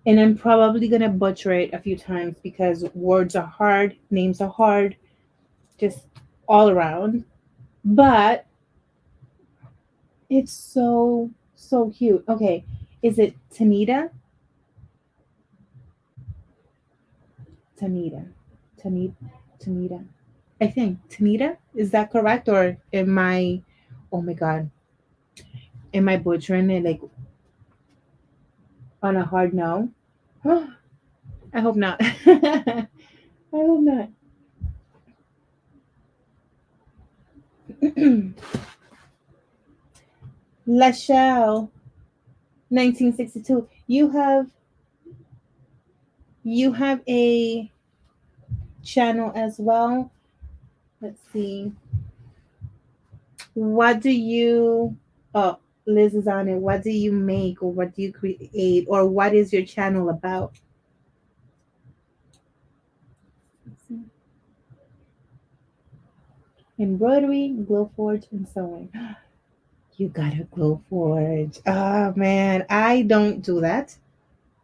and I'm probably gonna butcher it a few times because words are hard, names are hard, just all around. But it's so cute. Okay, is it Tanita? Tanita, Tanita, Tanita. I think Tanita. Is that correct, or am I? Oh my God, am I butchering it like on a hard no? I hope not. I hope not. Lachelle, 1962. You have a channel as well. Let's see. What do you oh Liz is on it. What do you make or what do you create or what is your channel about? Embroidery, glow forge, and sewing. You got a glow forge. Oh man, I don't do that.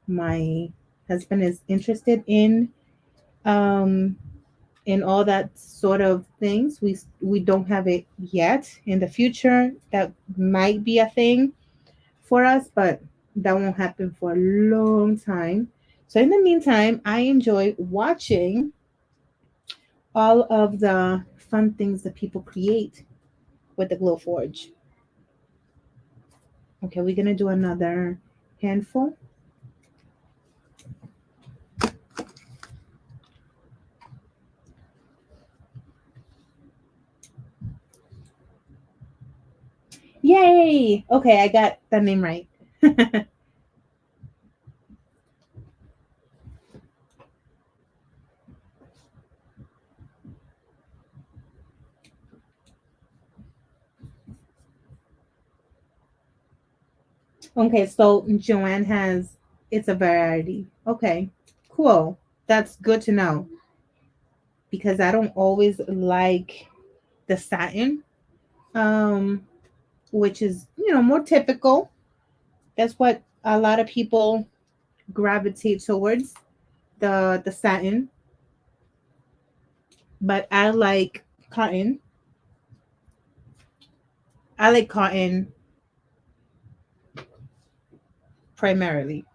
My husband is interested in um and all that sort of things. We don't have it yet. In the future, that might be a thing for us, but that won't happen for a long time. So in the meantime, I enjoy watching all of the fun things that people create with the Glowforge. Okay, we're gonna do another handful. Yay! Okay, I got the name right. Okay, so Joanne has it's a variety. Okay, cool. That's good to know because I don't always like the satin, um, which is more typical. That's what a lot of people gravitate towards the satin. But I like cotton. I like cotton primarily.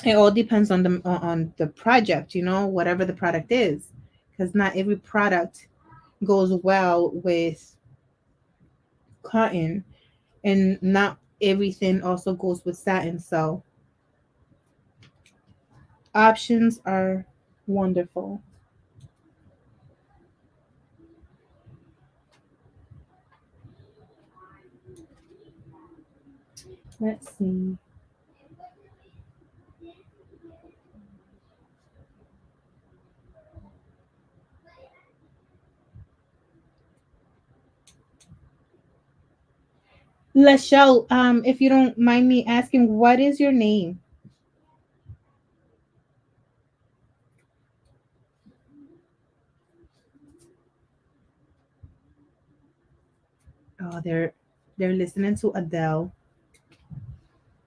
It all depends on the project, whatever the product is, because not every product goes well with cotton, and not everything also goes with satin. So options are wonderful. Let's see. Lachelle, if you don't mind me asking, what is your name? Oh, they're listening to Adele.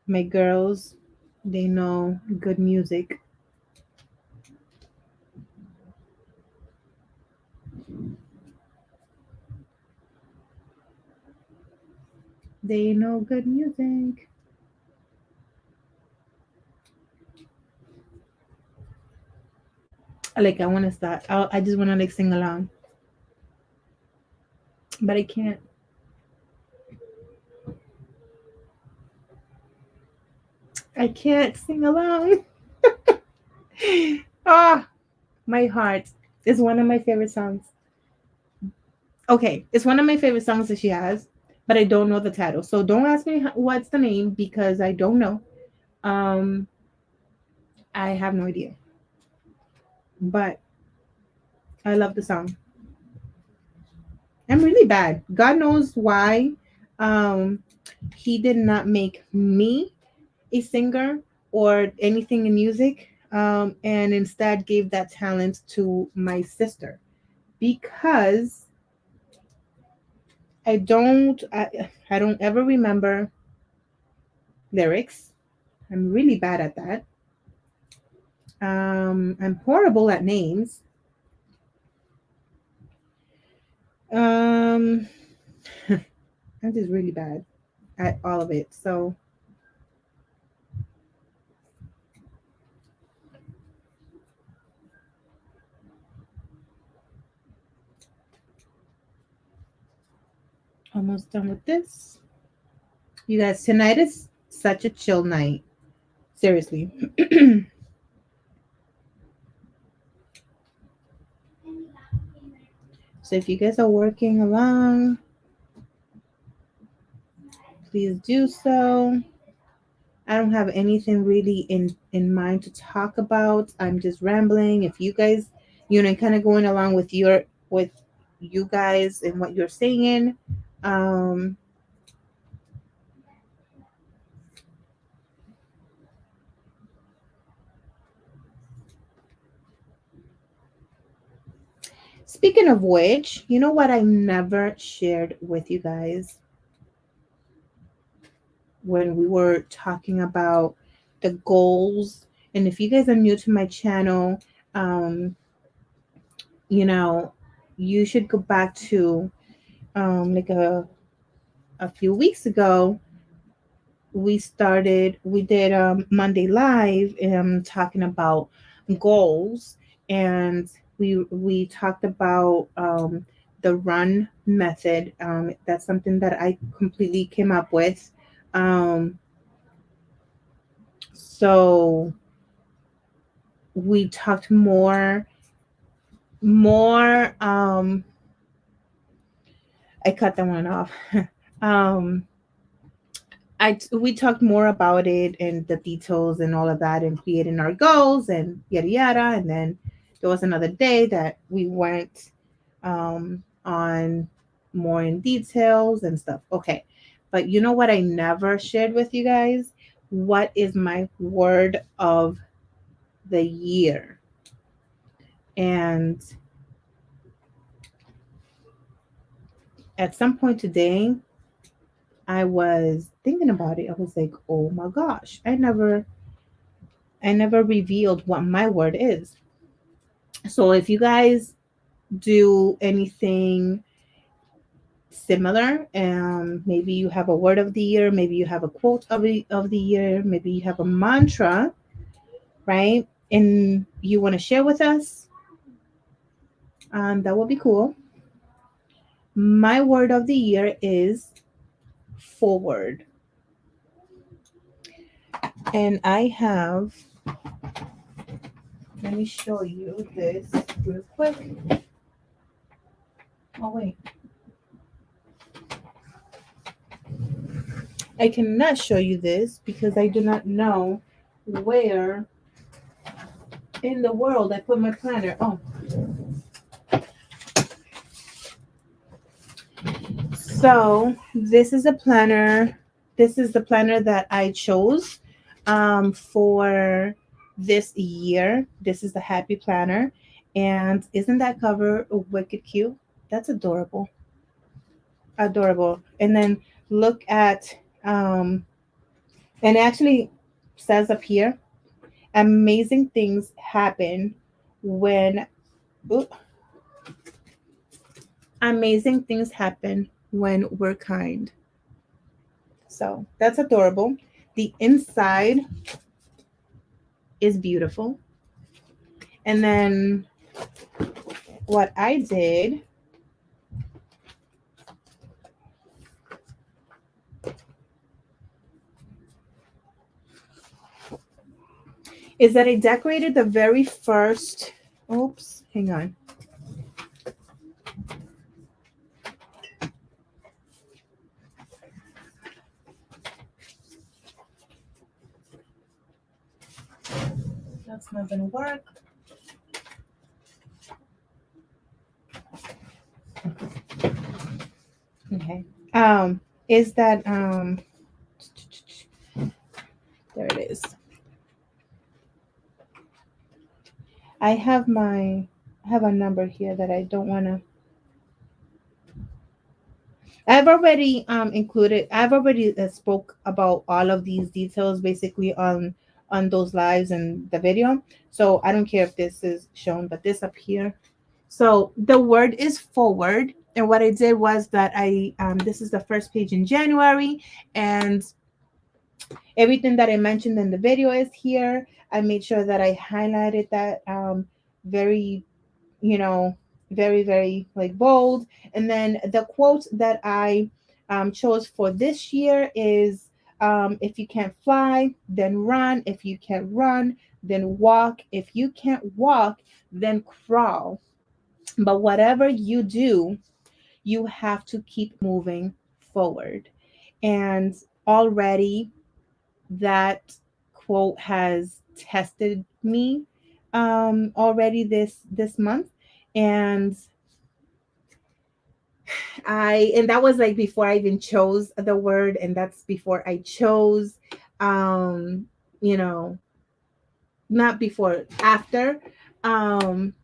My girls, they know good music. They know good music. Like I want to start. I just want to like sing along, but I can't. I can't sing along. Ah, my heart is one of my favorite songs. Okay, it's one of my favorite songs that she has, but I don't know the title. So don't ask me what's the name because I don't know. Um, I have no idea, but I love the song. I'm really bad. God knows why. Um, he did not make me a singer or anything in music, and instead gave that talent to my sister because I don't ever remember lyrics. I'm really bad at that. I'm horrible at names. Um, I'm just really bad at all of it. So almost done with this. You guys, tonight is such a chill night. Seriously. So if you guys are working along, please do so. I don't have anything really in mind to talk about. I'm just rambling. If you guys, kind of going along with you guys and what you're saying. Um, Speaking of which, you know what I never shared with you guys when we were talking about the goals. And if you guys are new to my channel, um, you know, you should go back to like a few weeks ago. We did Monday Live talking about goals, and we talked about the run method. That's something that I completely came up with. Um, so we talked more. I cut that one off. um, we talked more about it and the details and all of that and creating our goals and yada yada. And then there was another day that we went on more in details and stuff. Okay, but you know what? I never shared with you guys what is my word of the year. And at some point today, I was thinking about it. I was like, oh my gosh, I never revealed what my word is. So if you guys do anything similar, maybe you have a word of the year, maybe you have a quote of the year, maybe you have a mantra, right? And you want to share with us, that would be cool. My word of the year is forward. And I have, let me show you this real quick. Oh, wait. I cannot show you this because I do not know where in the world I put my planner. Oh, so this is a planner. This is the planner that I chose for this year. This is the Happy Planner. And isn't that cover wicked cute? That's adorable. Adorable. And then look at, and it actually says up here, amazing things happen when, ooh, amazing things happen when we're kind. So that's adorable. The inside is beautiful. And then what I did is that I decorated the very first, oops, hang on. That's not gonna work. Okay. Is that there it is. I have a number here that I don't wanna. I've already included. I've already spoke about all of these details basically on those lives and the video. So I don't care if this is shown, but this up here. So the word is forward, and what I did was that I this is the first page in January, and everything that I mentioned in the video is here. I made sure that I highlighted that very, you know, very, very like bold. And then the quote that I chose for this year is if you can't fly, then run. If you can't run, then walk. If you can't walk, then crawl. But whatever you do, you have to keep moving forward. And already that quote has tested me already this month. And and that was like before I even chose the word, and that's before I chose um you know not before, after. um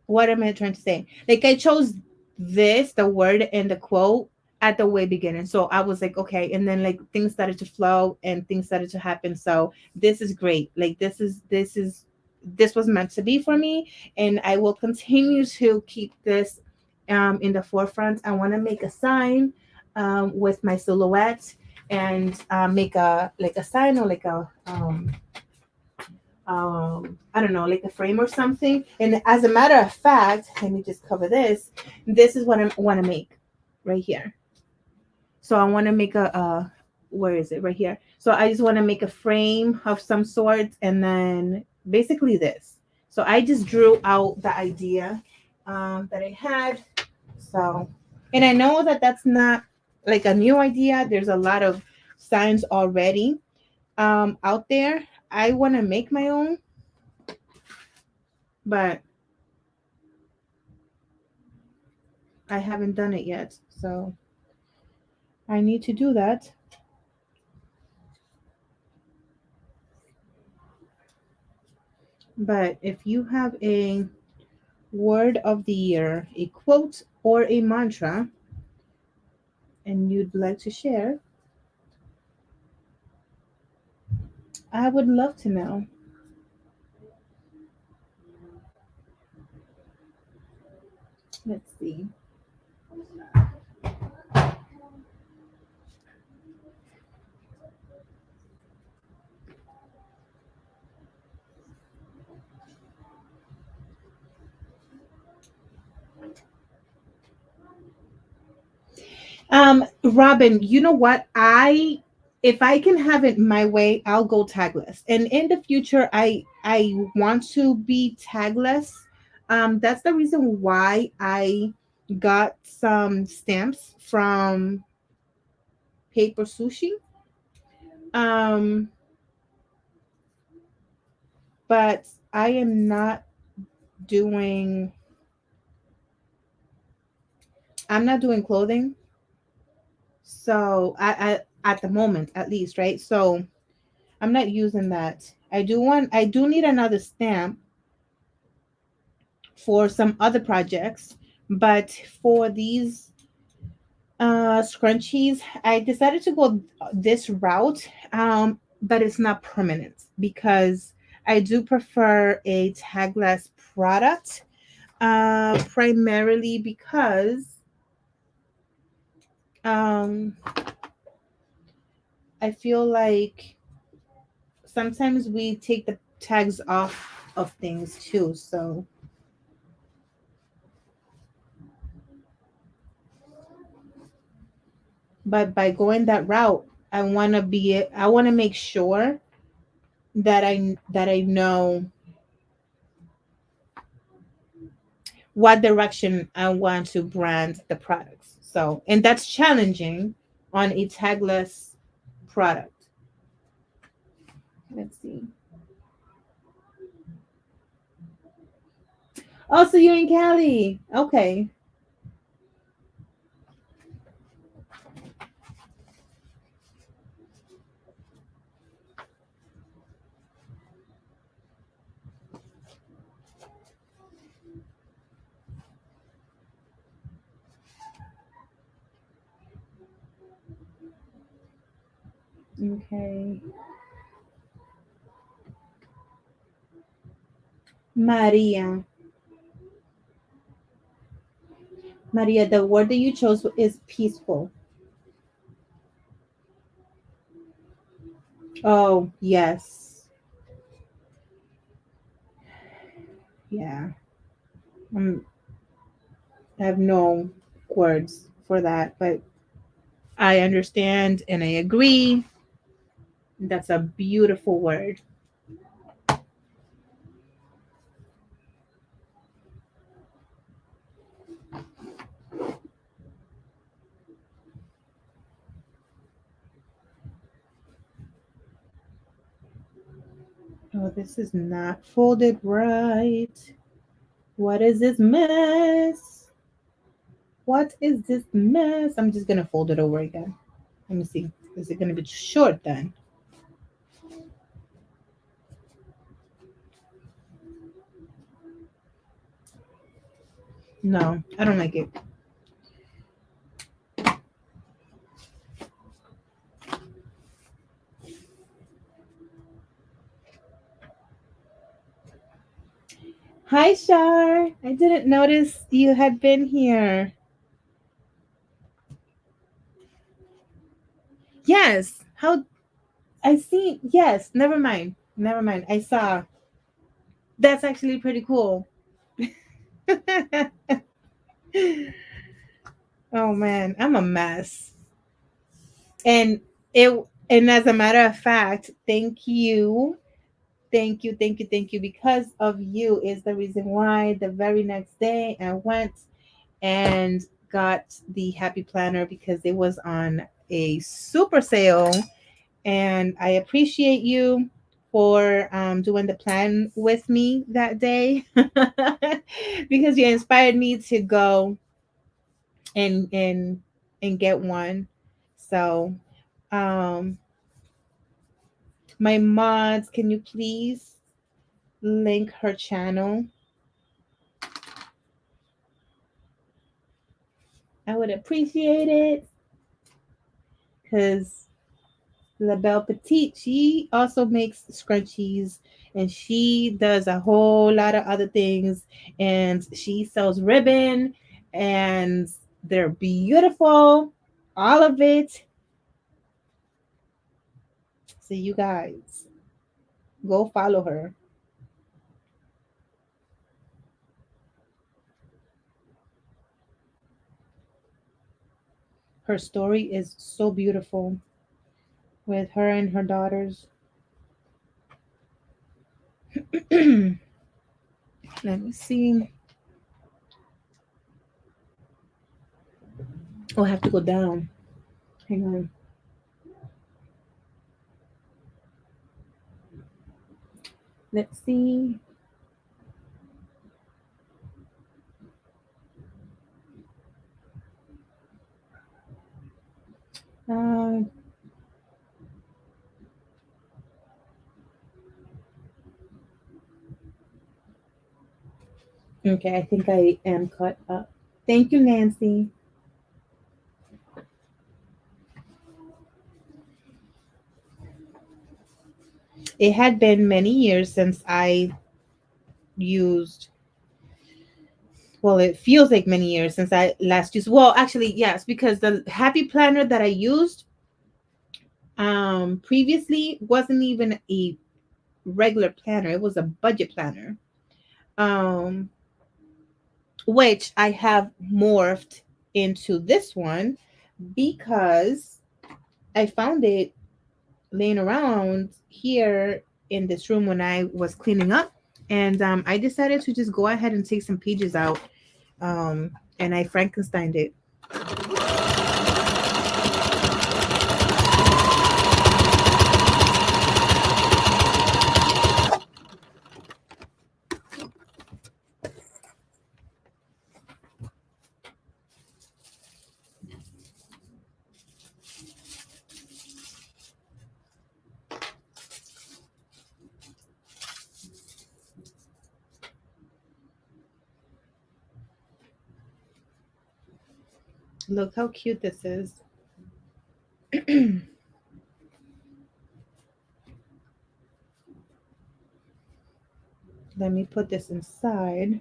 what am I trying to say? Like I chose this, the word and the quote, at the way beginning. So I was like, okay, and then like things started to flow and things started to happen. So this is great. Like this is this was meant to be for me, and I will continue to keep this in the forefront. I want to make a sign with my silhouette, and make a like a sign, or like a I don't know, like a frame or something. And as a matter of fact, let me just cover this. This is what I want to make right here. So I want to make a where is it? Right here. So I just want to make a frame of some sort, and then basically this. So I just drew out the idea that I had. So, and I know that that's not like a new idea. There's a lot of signs already out there. I want to make my own, but I haven't done it yet. So I need to do that. But if you have a word of the year, a quote, or a mantra, and you'd like to share, I would love to know. Let's see. Robin, you know what? If I can have it my way, I'll go tagless. And in the future, I want to be tagless. That's the reason why I got some stamps from Paper Sushi. Um, but I am not doing I'm not doing clothing. So I at the moment at least, right? So I'm not using that. I do need another stamp for some other projects, but for these scrunchies, I decided to go this route, but it's not permanent because I do prefer a tagless product, primarily because um, I feel like sometimes we take the tags off of things too. So, but by going that route, I want to make sure that I know what direction I want to brand the products. So, and that's challenging on a tagless product. Let's see. Oh, so you're in Cali. Okay. Okay. Maria. Maria, the word that you chose is peaceful. Oh, yes. Yeah. Um, I have no words for that, but I understand and I agree. That's a beautiful word. Oh, this is not folded right. What is this mess? What is this mess? I'm just gonna fold it over again. Let me see. Is it gonna be short then? No, I don't like it. Hi, Shar. I didn't notice you had been here. Yes. How I see. Yes. Never mind. Never mind. I saw. That's actually pretty cool. Oh man, I'm a mess. And it and as a matter of fact, thank you. Thank you. Because of you is the reason why the very next day I went and got the Happy Planner because it was on a super sale. And I appreciate you for doing the plan with me that day because you inspired me to go and and get one. So, um, my mods, can you please link her channel? I would appreciate it because La Belle Petite, she also makes scrunchies and she does a whole lot of other things. And she sells ribbon and they're beautiful. All of it. So you guys go follow her. Her story is so beautiful with her and her daughters. Let me see. Oh, I have to go down. Hang on. Let's see. Uh, okay, I think I am caught up. Thank you, Nancy. It had been many years since I used, well, it feels like many years since I last used, well, actually, yes, because the Happy Planner that I used previously wasn't even a regular planner. It was a budget planner. Um which I have morphed into this one because I found it laying around here in this room when I was cleaning up. And I decided to just go ahead and take some pages out. And I Frankensteined it. Look how cute this is. Let me put this inside.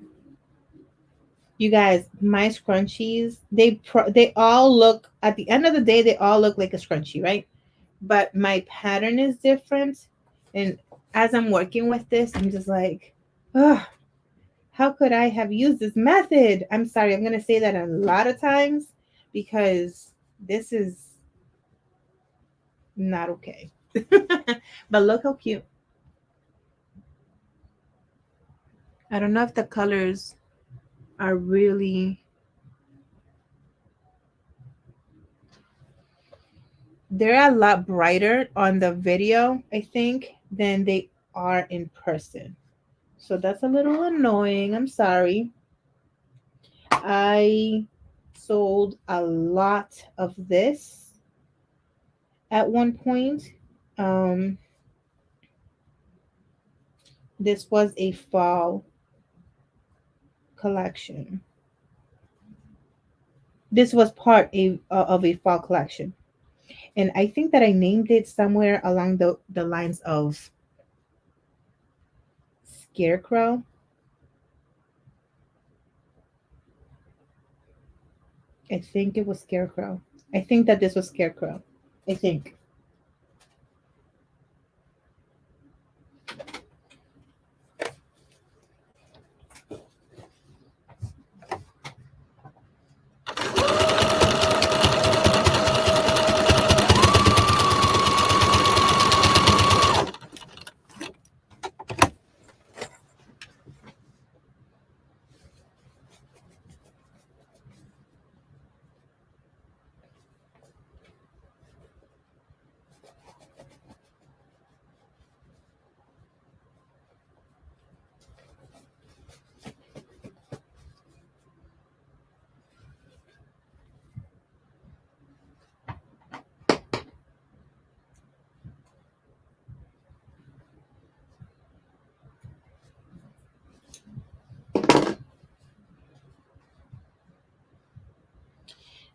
You guys, my scrunchies, they all look, at the end of the day, they all look like a scrunchie, right? But my pattern is different. And as I'm working with this, I'm just like, oh, how could I have used this method? I'm sorry, I'm going to say that a lot of times because this is not okay. But look how cute. I don't know if the colors are really, they're a lot brighter on the video, I think, than they are in person. So that's a little annoying. I'm sorry. I sold a lot of this at one point. Um, this was a fall collection. This was of a fall collection. And I think that I named it somewhere along the lines of Scarecrow. I think it was Scarecrow. I think that this was Scarecrow. I think.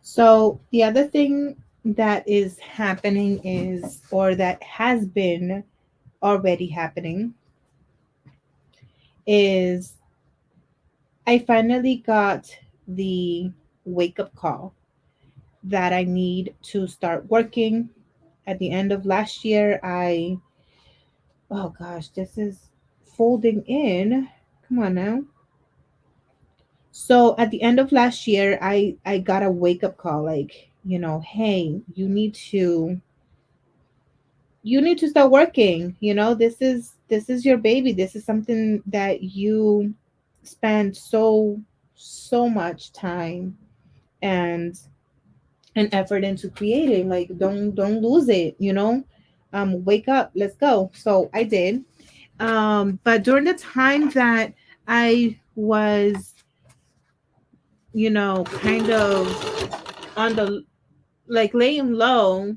So the other thing that is happening is, or that has been already happening, is I finally got the wake up call that I need to start working. At the end of last year, oh gosh, this is folding in. Come on now. So at the end of last year, I got a wake up call, like, hey, you need to start working. This is your baby. This is something that you spend so much time and effort into creating. Like, don't lose it. Wake up, let's go. So I did. But during the time that I was, kind of on the, like, laying low,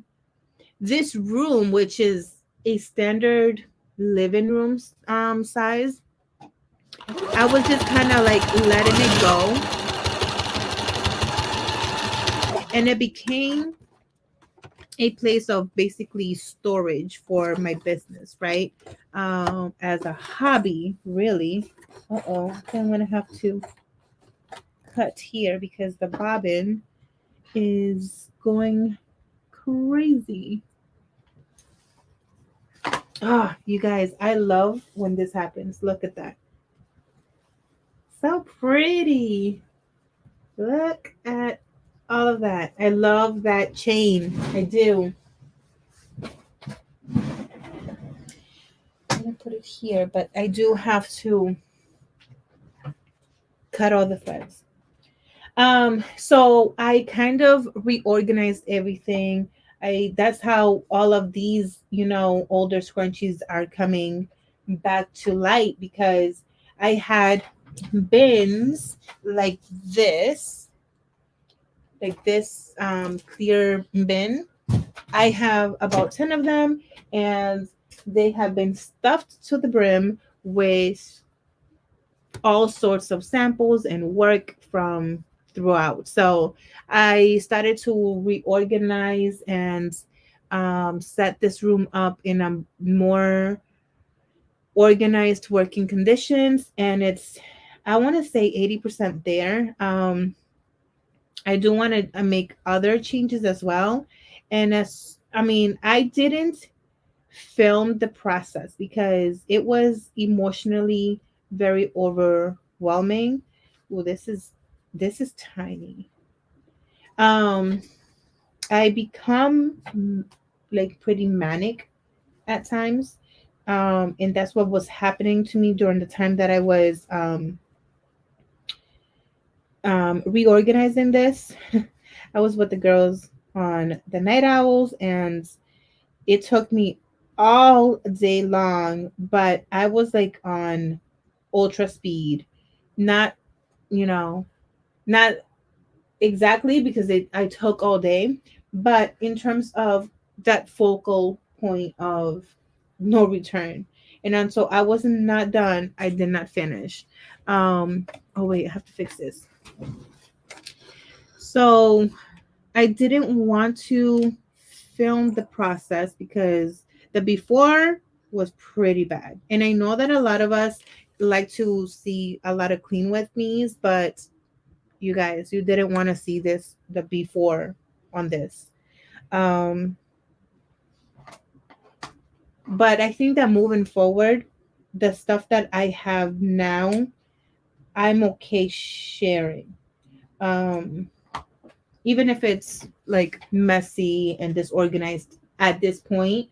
this room, which is a standard living room size, I was just kind of like letting it go, and it became a place of basically storage for my business, right? As a hobby, really. Uh-oh, I'm gonna have to cut here because the bobbin is going crazy. Ah, you guys, I love when this happens. Look at that. So pretty. Look at all of that. I love that chain. I do. I'm gonna put it here, but I do have to cut all the threads. So I kind of reorganized everything. That's how all of these, older scrunchies are coming back to light, because I had bins like this, clear bin. I have about 10 of them, and they have been stuffed to the brim with all sorts of samples and work from throughout. So I started to reorganize and set this room up in a more organized working conditions, and it's, I want to say, 80% there. I do want to make other changes as well. And I didn't film the process because it was emotionally very overwhelming. Well, this is tiny. Um, I become like pretty manic at times. And that's what was happening to me during the time that I was reorganizing this. I was with the girls on the night owls, and it took me all day long, but I was like on ultra speed. Not, you know, not exactly because I took all day, but in terms of that focal point of no return. And until I wasn't not done, I did not finish. Oh wait, I have to fix this. So I didn't want to film the process because the before was pretty bad. And I know that a lot of us like to see a lot of clean with me's, but You guys, you didn't want to see this the before on this. Um, but I think that moving forward, the stuff that I have now, I'm okay sharing. Um, Even if it's like messy and disorganized at this point,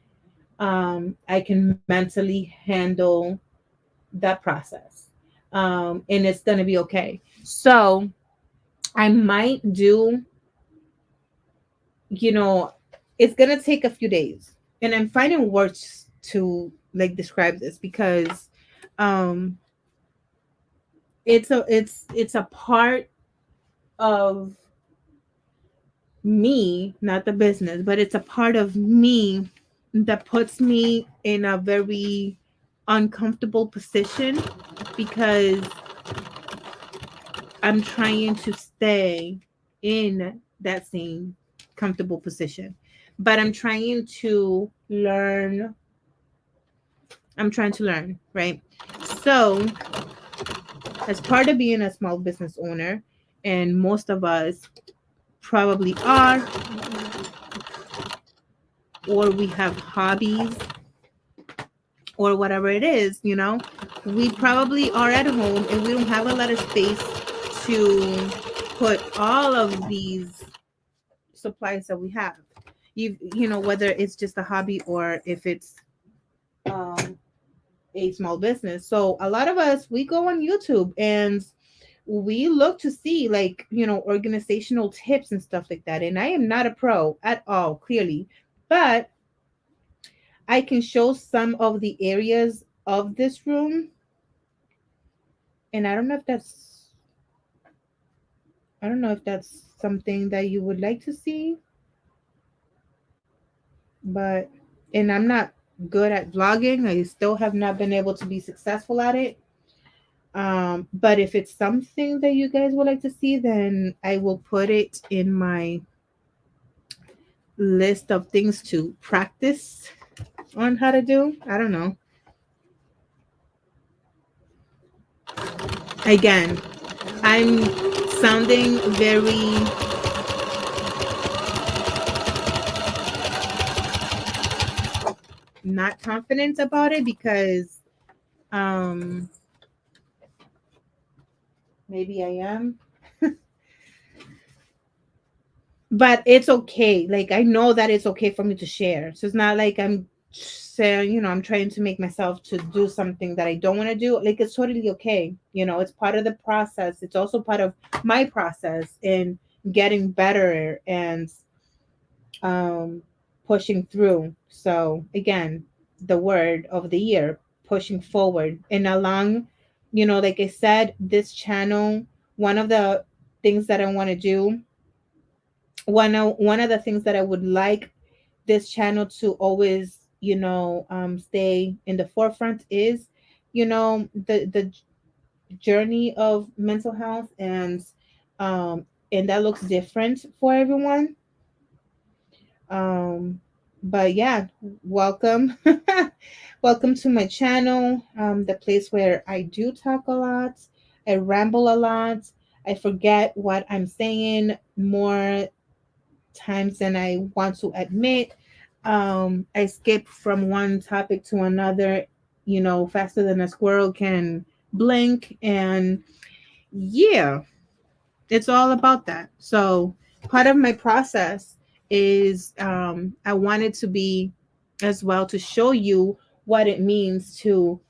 I can mentally handle that process. And it's going to be okay. So I might do, you know, it's going to take a few days. And I'm finding words to like describe this because um it's a part of me, not the business, but it's a part of me that puts me in a very uncomfortable position because I'm trying to stay in that same comfortable position. But I'm trying to learn, right? So, as part of being a small business owner, and most of us probably are, or we have hobbies or whatever it is, we probably are at home and we don't have a lot of space to put all of these supplies that we have. Whether it's just a hobby or if it's um, a small business. So a lot of us, we go on YouTube and we look to see like, organizational tips and stuff like that. And I am not a pro at all, clearly, but I can show some of the areas of this room. And I don't know if that's something that you would like to see, but and I'm not good at vlogging. I still have not been able to be successful at it. But if it's something that you guys would like to see, then I will put it in my list of things to practice on how to do. I don't know. Again, I'm sounding very not confident about it because um maybe I am. But it's okay. Like I know that it's okay for me to share. So it's not like I'm saying, I'm trying to make myself to do something that I don't want to do. Like it's totally okay. It's part of the process. It's also part of my process in getting better and um pushing through. So again, the word of the year, pushing forward. And along, like I said, this channel, one of the things that I want to do, one of the things that I would like this channel to always, stay in the forefront is, the journey of mental health, and that looks different for everyone. Um, but yeah, welcome, welcome to my channel, the place where I do talk a lot, I ramble a lot, I forget what I'm saying more times than I want to admit. I skip from one topic to another, faster than a squirrel can blink. And yeah, it's all about that. So part of my process is I wanted to be as well to show you what it means to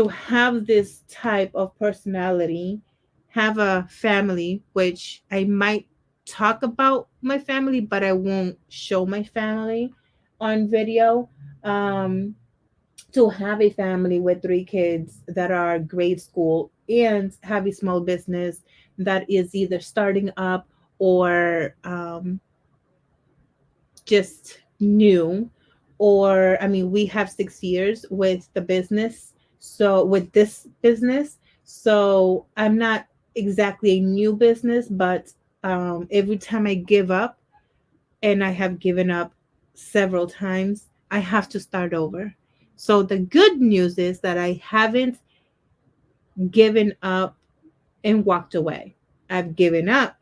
have this type of personality, have a family, which I might talk about my family, but I won't show my family on video. Um, to have a family with 3 kids that are grade school and have a small business that is either starting up or just new, or I mean, we have 6 years with the business, so with this business, so I'm not exactly a new business, but every time I give up, and I have given up several times, I have to start over. So the good news is that I haven't given up and walked away. I've given up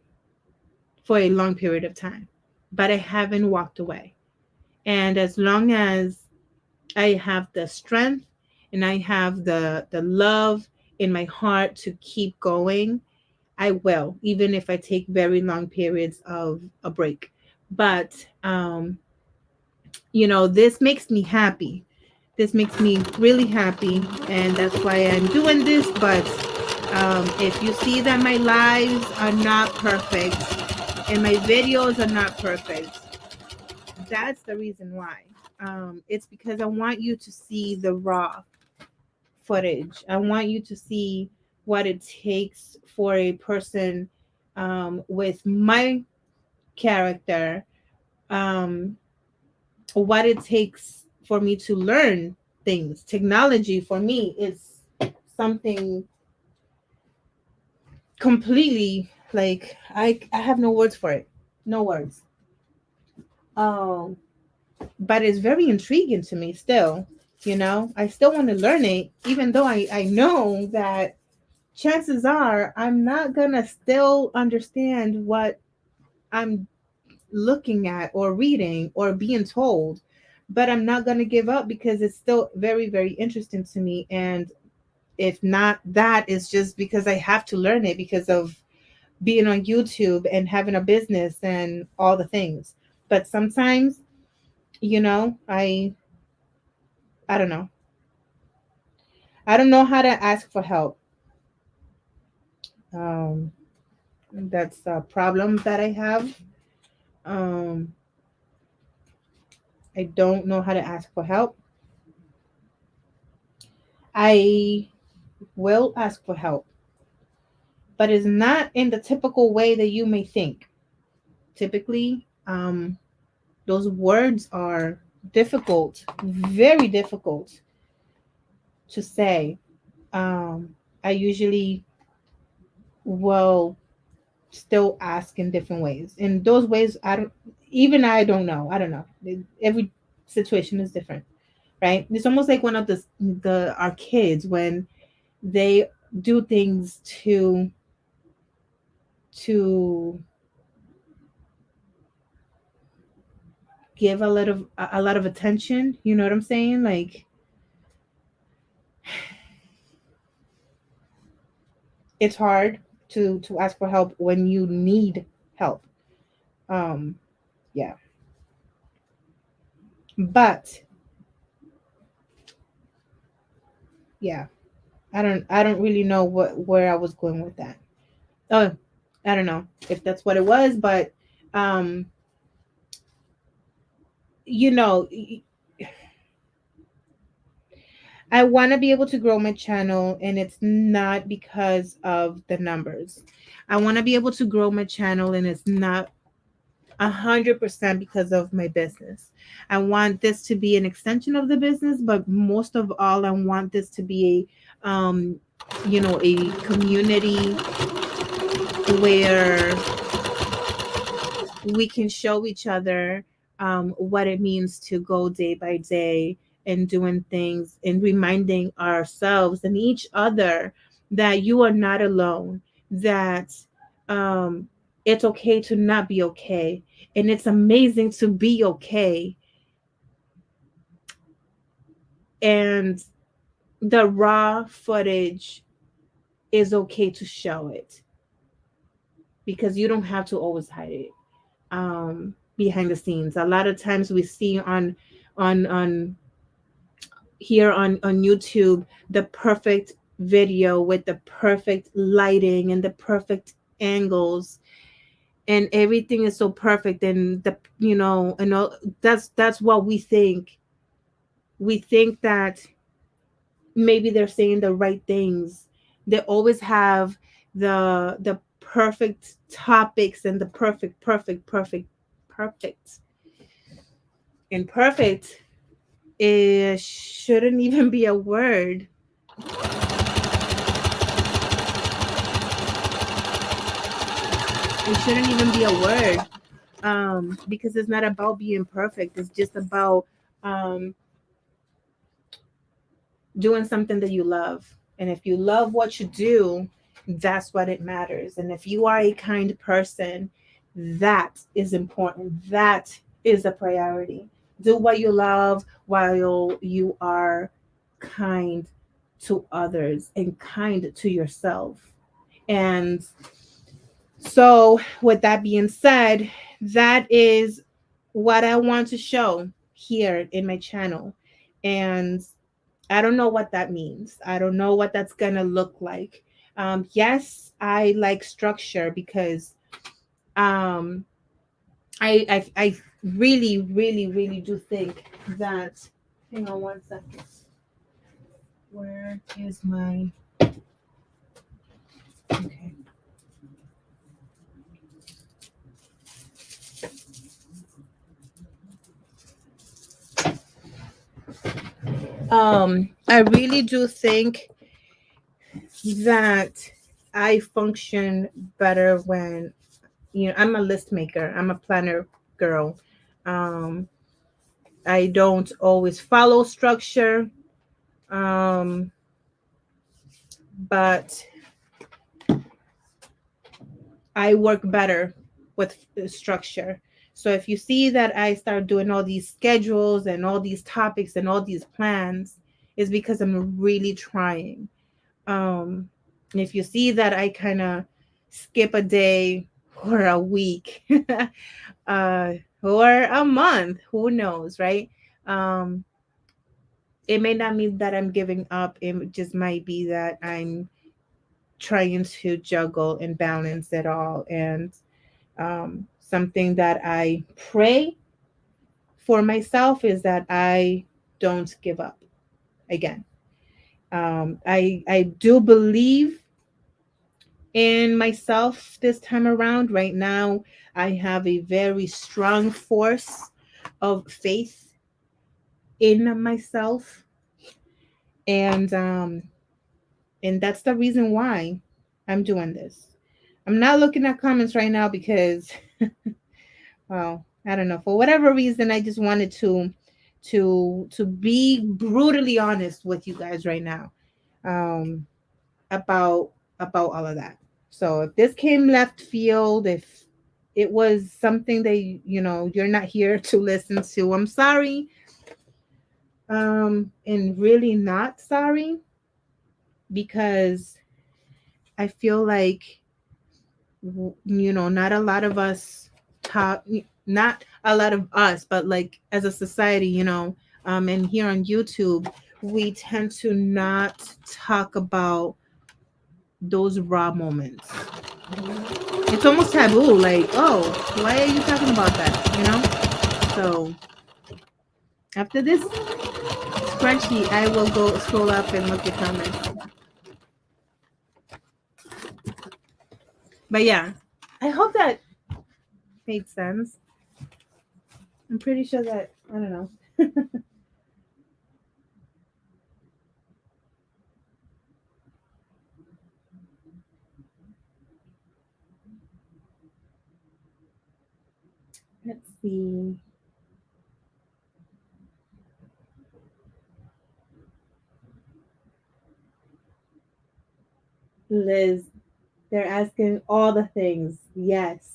for a long period of time, but I haven't walked away. And as long as I have the strength and I have the love in my heart to keep going, I will, even if I take very long periods of a break. But this makes me happy. This makes me really happy, and that's why I'm doing this. But if you see that my lives are not perfect and my videos are not perfect, that's the reason why. It's because I want you to see the raw footage. I want you to see what it takes for a person with my character, um, what it takes for me to learn things. Technology for me is something completely like I have no words for it. No words. Um, but it's very intriguing to me still. I still want to learn it, even though I know that chances are I'm not gonna still understand what I'm looking at or reading or being told, but I'm not gonna give up because it's still very, very interesting to me. And if not that, it's just because I have to learn it because of being on YouTube and having a business and all the things. But sometimes, I don't know. I don't know how to ask for help. Um, that's a problem that I have. Um, I don't know how to ask for help. I will ask for help, but it's not in the typical way that you may think. Typically, those words are difficult, very difficult to say. I usually will still ask in different ways. In those ways, I don't know. I don't know. Every situation is different, right? It's almost like one of the our kids when they do things to give a lot of attention. You know what I'm saying? Like it's hard to ask for help when you need help. Um, yeah, but yeah, I don't really know where I was going with that. Oh, I don't know if that's what it was, but um, you know, I want to be able to grow my channel, and it's not because of the numbers. I want to be able to grow my channel, and it's not 100% because of my business. I want this to be an extension of the business, but most of all, I want this to be a community where we can show each other what it means to go day by day and doing things and reminding ourselves and each other that you are not alone, that um, it's okay to not be okay, and it's amazing to be okay. And the raw footage is okay to show it because you don't have to always hide it behind the scenes. A lot of times we see on here on YouTube the perfect video with the perfect lighting and the perfect angles, and everything is so perfect, and and all that's what we think. We think that maybe they're saying the right things. They always have the perfect topics and the perfect. And perfect, it shouldn't even be a word. It shouldn't even be a word. Because it's not about being perfect. It's just about um, doing something that you love. And if you love what you do, That's what it matters. And if you are a kind person, that is important. That is a priority. Do what you love while you are kind to others and kind to yourself. And so, with that being said, that is what I want to show here in my channel. And I don't know what that means. I don't know what that's going to look like. Yes, I like structure because um, I really, really, really do think that. Hang on one second. Where is my. Okay. I really do think that I function better when, I'm a list maker. I'm a planner girl. Um, I don't always follow structure, um, but I work better with structure. So if you see that I start doing all these schedules and all these topics and all these plans, is because I'm really trying. Um, and if you see that I kind of skip a day or a week, uh, or a month, who knows, right? Um, it may not mean that I'm giving up. It just might be that I'm trying to juggle and balance it all. And something that I pray for myself is that I don't give up again. I do believe in myself this time around. Right now, I have a very strong force of faith in myself, and that's the reason why I'm doing this. I'm not looking at comments right now because, well, I don't know, for whatever reason, I just wanted to be brutally honest with you guys right now, um, about all of that. So if this came left field, if it was something that you're not here to listen to, I'm sorry. And really not sorry, because I feel like not a lot of us talk, not a lot of us, but like as a society, and here on YouTube, we tend to not talk about those raw moments. It's almost taboo. Like, oh, why are you talking about that? So after this scrunchie, I will go scroll up and look at comments. But yeah, I hope that made sense. I'm pretty sure that, I don't know. Let's see. Liz, they're asking all the things. Yes.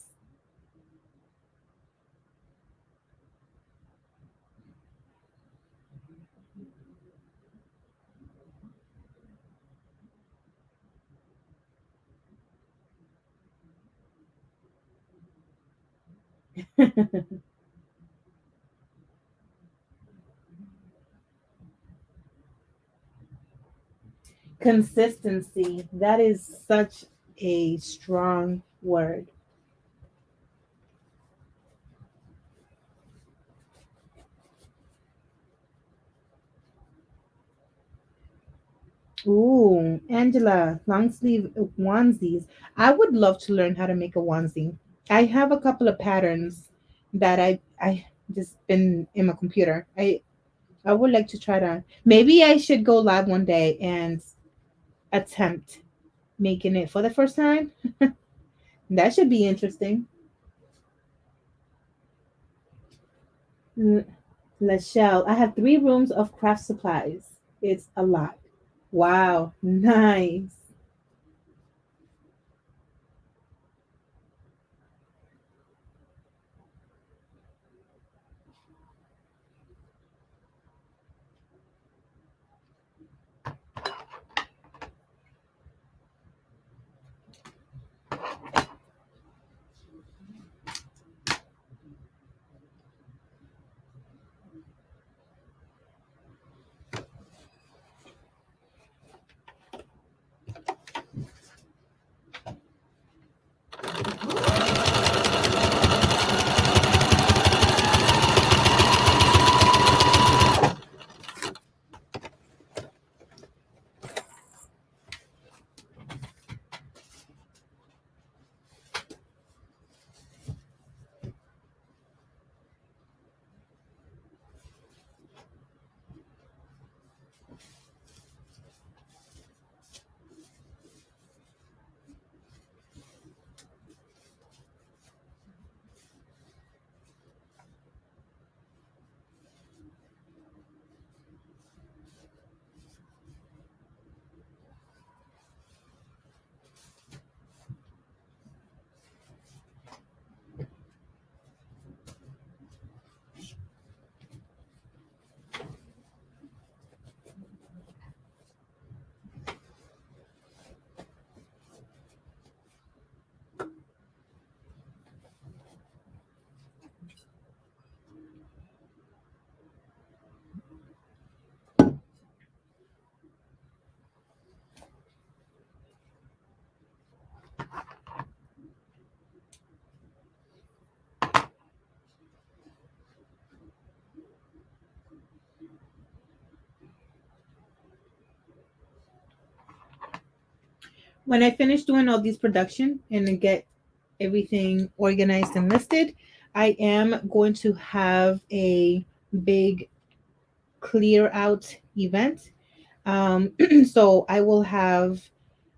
Consistency. That is such a strong word. Ooh, Angela, long sleeve onesies. I would love to learn how to make a onesie. I have a couple of patterns that I just been in my computer. I would like to try to. Maybe I should go live one day and attempt making it for the first time. That should be interesting. L- Lachelle, I have 3 rooms of craft supplies. It's a lot. Wow, nice. When I finish doing all these production and get everything organized and listed, I am going to have a big clear out event. So I will have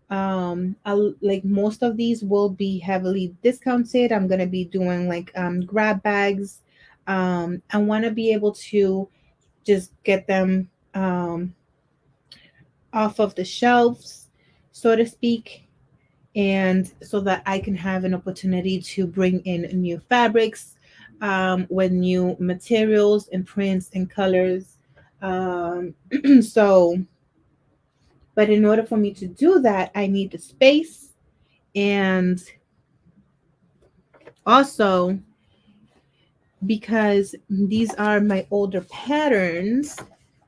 like most of these will be heavily discounted. I'm gonna be doing like grab bags. I want to be able to just get them off of the shelves, so to speak, and so that I can have an opportunity to bring in new fabrics with new materials and prints and colors. Um, so, but in order for me to do that, I need the space, and also because these are my older patterns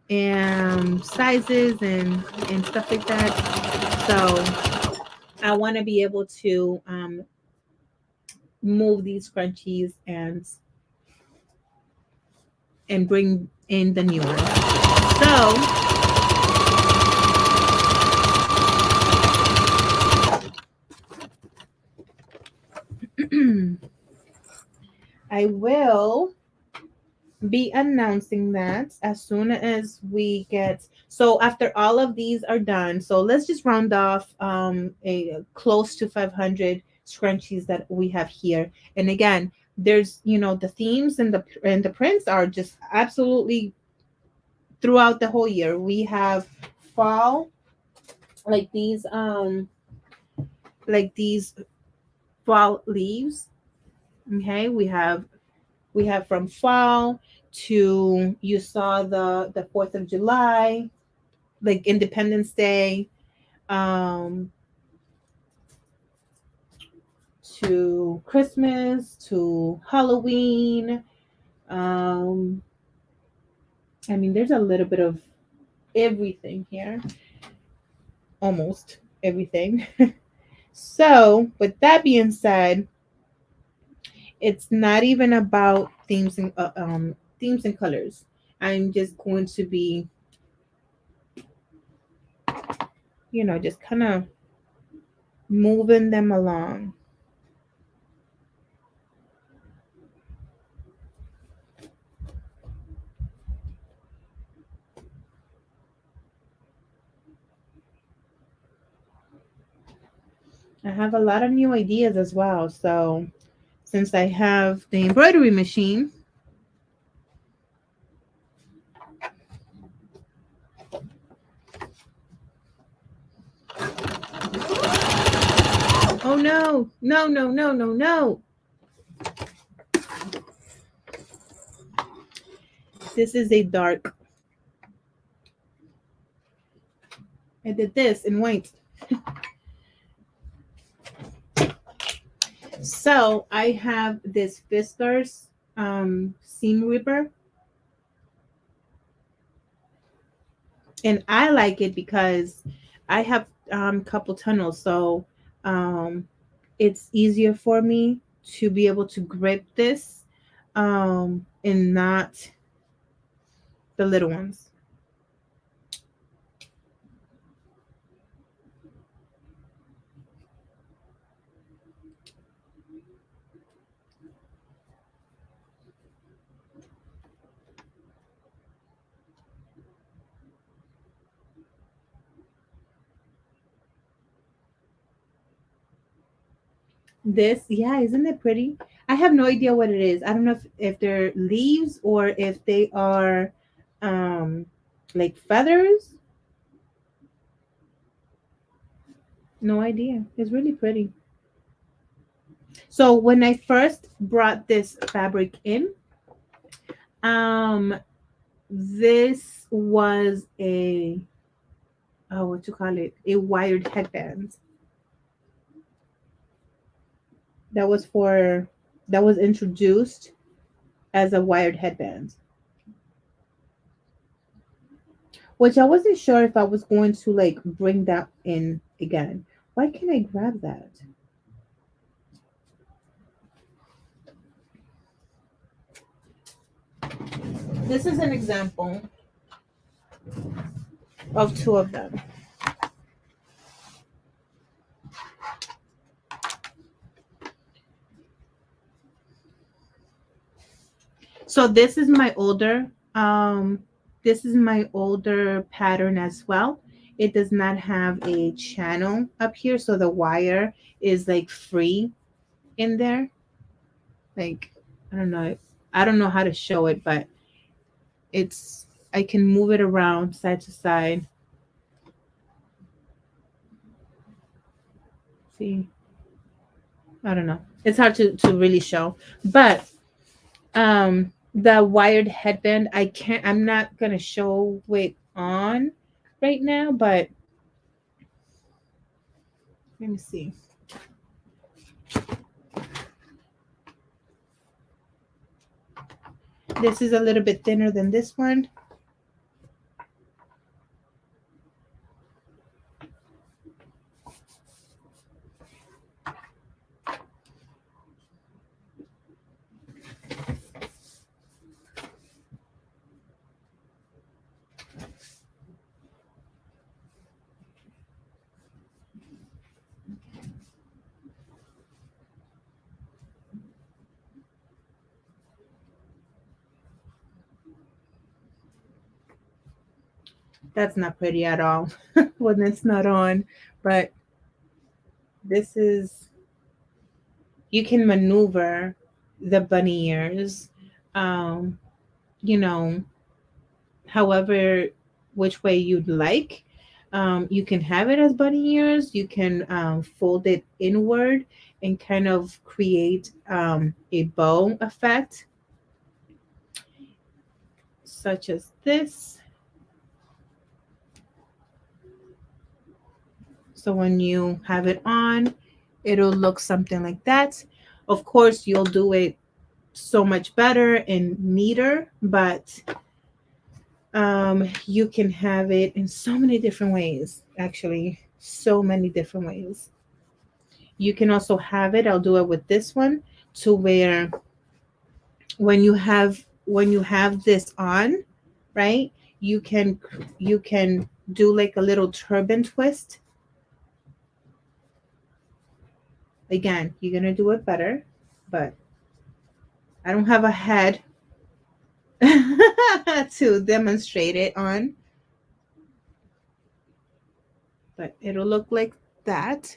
and sizes and stuff like that. So I want to be able to move these scrunchies and bring in the new ones. So I will be announcing that as soon as we get, so after all of these are done, so let's just round off a close to 500 scrunchies that we have here. And again, there's, you know, the themes and the prints are just absolutely throughout the whole year. We have fall, like these fall leaves. Okay, we have from fall to, you saw the 4th of July, like Independence Day, um to Christmas, to Halloween. um I mean, there's a little bit of everything here, almost everything. So with that being said, it's not even about themes and colors. I'm just going to be, just kind of moving them along. I have a lot of new ideas as well. So since I have the embroidery machine, oh no, no, no, no, no, no. This is a dark. I did this in white. So I have this Fiskars seam ripper, and I like it because I have couple tunnels, so um, it's easier for me to be able to grip this and not the little ones. This, yeah, isn't it pretty? I have no idea what it is. I don't know if they're leaves or if they are um like feathers. No idea. It's really pretty. So when I first brought this fabric in, um this was a, oh, what you call it? A wired headband. That was for that was introduced as a wired headband, which I wasn't sure if I was going to like bring that in again. Why can't I grab that? This is an example of two of them. So this is my older pattern as well. It does not have a channel up here, so the wire is like free in there. Like, I don't know. I don't know how to show it, but it's I can move it around side to side. See, I don't know. It's hard to really show. But the wired headband, I'm not gonna show it on right now, but let me see. This is a little bit thinner than this one. That's not pretty at all when it's not on. But this is, you can maneuver the bunny ears, um, you know, however, which way you'd like. You can have it as bunny ears. You can fold it inward and kind of create a bow effect, such as this. So when you have it on, it'll look something like that. Of course, you'll do it so much better and neater, but you can have it in so many different ways, actually, so many different ways. You can also have it, I'll do it with this one, to where when you have this on, right, you can you can do like a little turban twist. Again, you're gonna do it better, but I don't have a head to demonstrate it on, but it'll look like that.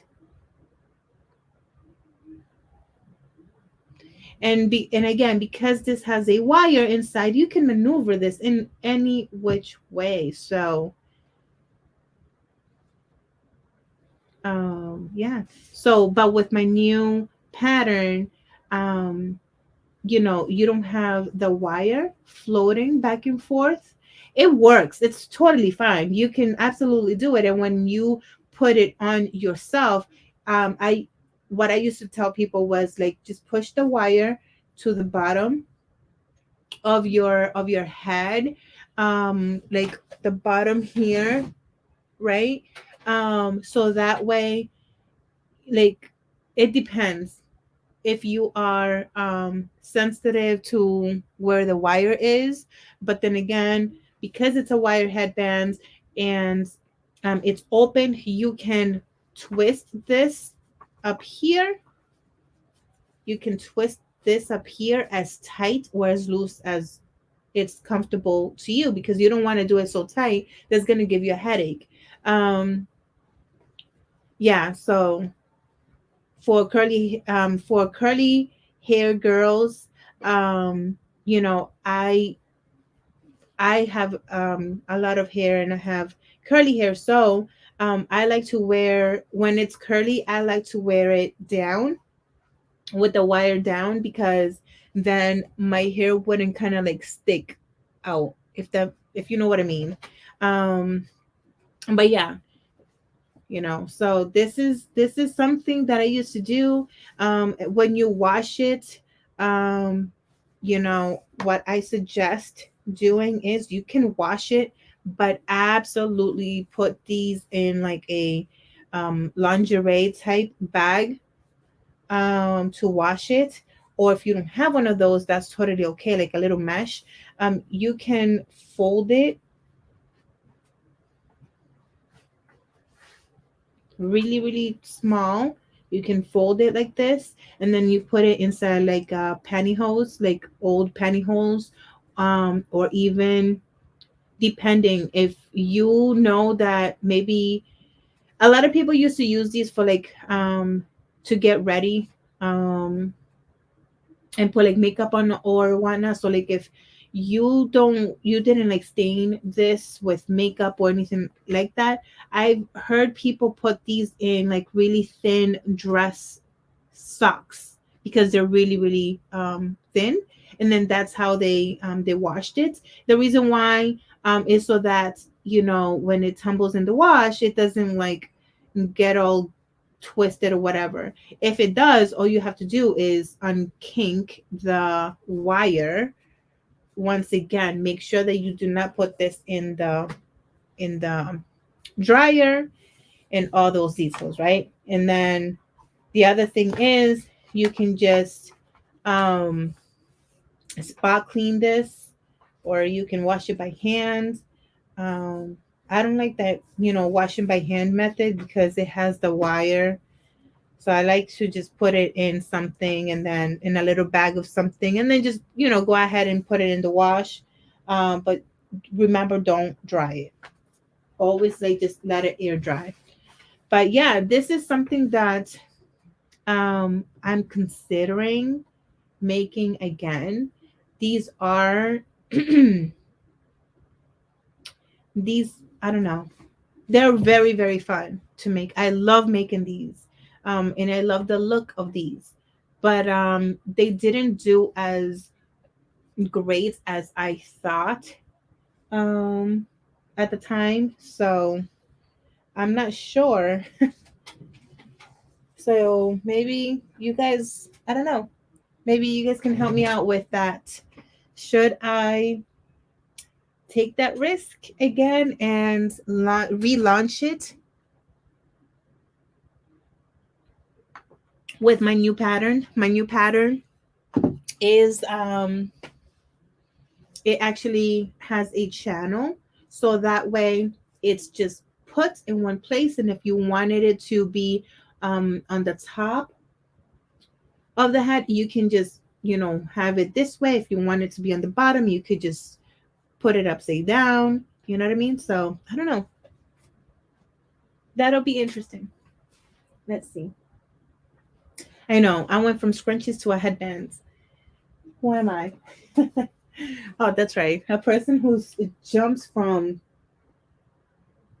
And again, because this has a wire inside, you can maneuver this in any which way. So yeah. So but with my new pattern, um you don't have the wire floating back and forth. It works. It's totally fine. You can absolutely do it. And when you put it on yourself, I what I used to tell people was like, just push the wire to the bottom of your head, like the bottom here, right? So that way, like, it depends if you are sensitive to where the wire is. But then again, because it's a wire headband and it's open, you can twist this up here. You can twist this up here as tight or as loose as it's comfortable to you, because you don't want to do it so tight that's going to give you a headache. um yeah, so for curly hair girls, um I have a lot of hair and I have curly hair. So I like to wear, when it's curly, I like to wear it down with the wire down, because then my hair wouldn't kind of like stick out, if you know what I mean. um but yeah, so this is something that I used to do. When you wash it, um what I suggest doing is, you can wash it, but absolutely put these in like a lingerie type bag to wash it. Or if you don't have one of those, that's totally okay, like a little mesh. You can fold it really, really small You can fold it like this, and then you put it inside like pantyhose, like old pantyhose, or even depending if you know that maybe a lot of people used to use these for like to get ready, and put like makeup on or whatnot. So like if you didn't like stain this with makeup or anything like that, I've heard people put these in like really thin dress socks because they're really really thin, and then that's how they washed it. The reason why is so that when it tumbles in the wash, it doesn't like get all twisted or whatever. If it does, all you have to do is unkink the wire. Once again, make sure that you do not put this in the dryer and all those details, right? And then the other thing is you can just um spot clean this, or you can wash it by hand. um I don't like that washing by hand method because it has the wire. So I like to just put it in something, and then in a little bag of something, and then just go ahead and put it in the wash. But remember, don't dry it. Always like just let it air dry. But yeah, this is something that I'm considering making again. These are these, I don't know. They're very, very fun to make. I love making these. And I love the look of these. But they didn't do as great as I thought um, at the time. So I'm not sure. So maybe you guys, I don't know. Maybe you guys can help me out with that. Should I take that risk again and relaunch it with my new pattern? My new pattern is it actually has a channel, so that way it's just put in one place, and if you wanted it to be on the top of the head, you can just have it this way. If you want it to be on the bottom, you could just put it upside down, you know what I mean? So I don't know, that'll be interesting. Let's see. I know I went from scrunchies to a headband. Who am I? Oh, that's right, a person who jumps from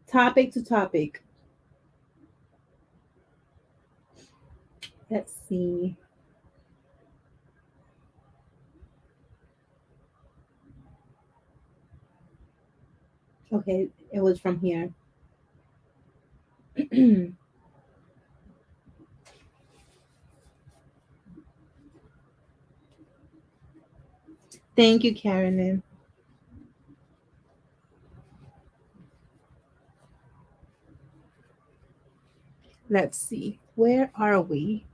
topic to topic. Let's see. Okay, it was from here. Thank you, Carolyn. Let's see. Where are we?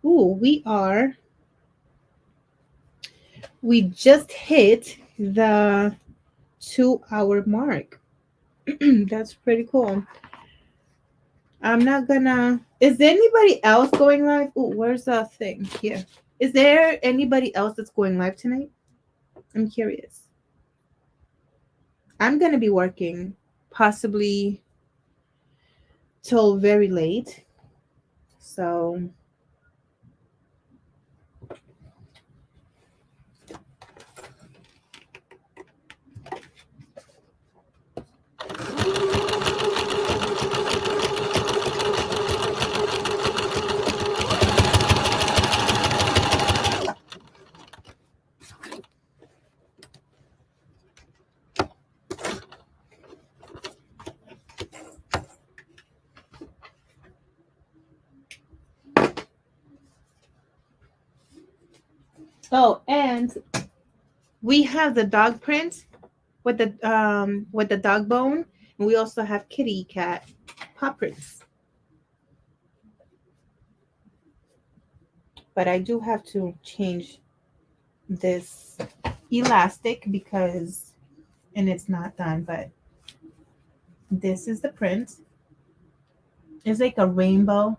Ooh, we just hit the 2 hour mark. That's pretty cool. I'm not gonna. Is there anybody else going live? Ooh, where's the thing? Here. Is there anybody else that's going live tonight? I'm curious. I'm gonna be working possibly till very late. So oh, and we have the dog print with the dog bone, and we also have kitty cat paw prints. But I do have to change this elastic because, and it's not done, but this is the print. It's like a rainbow.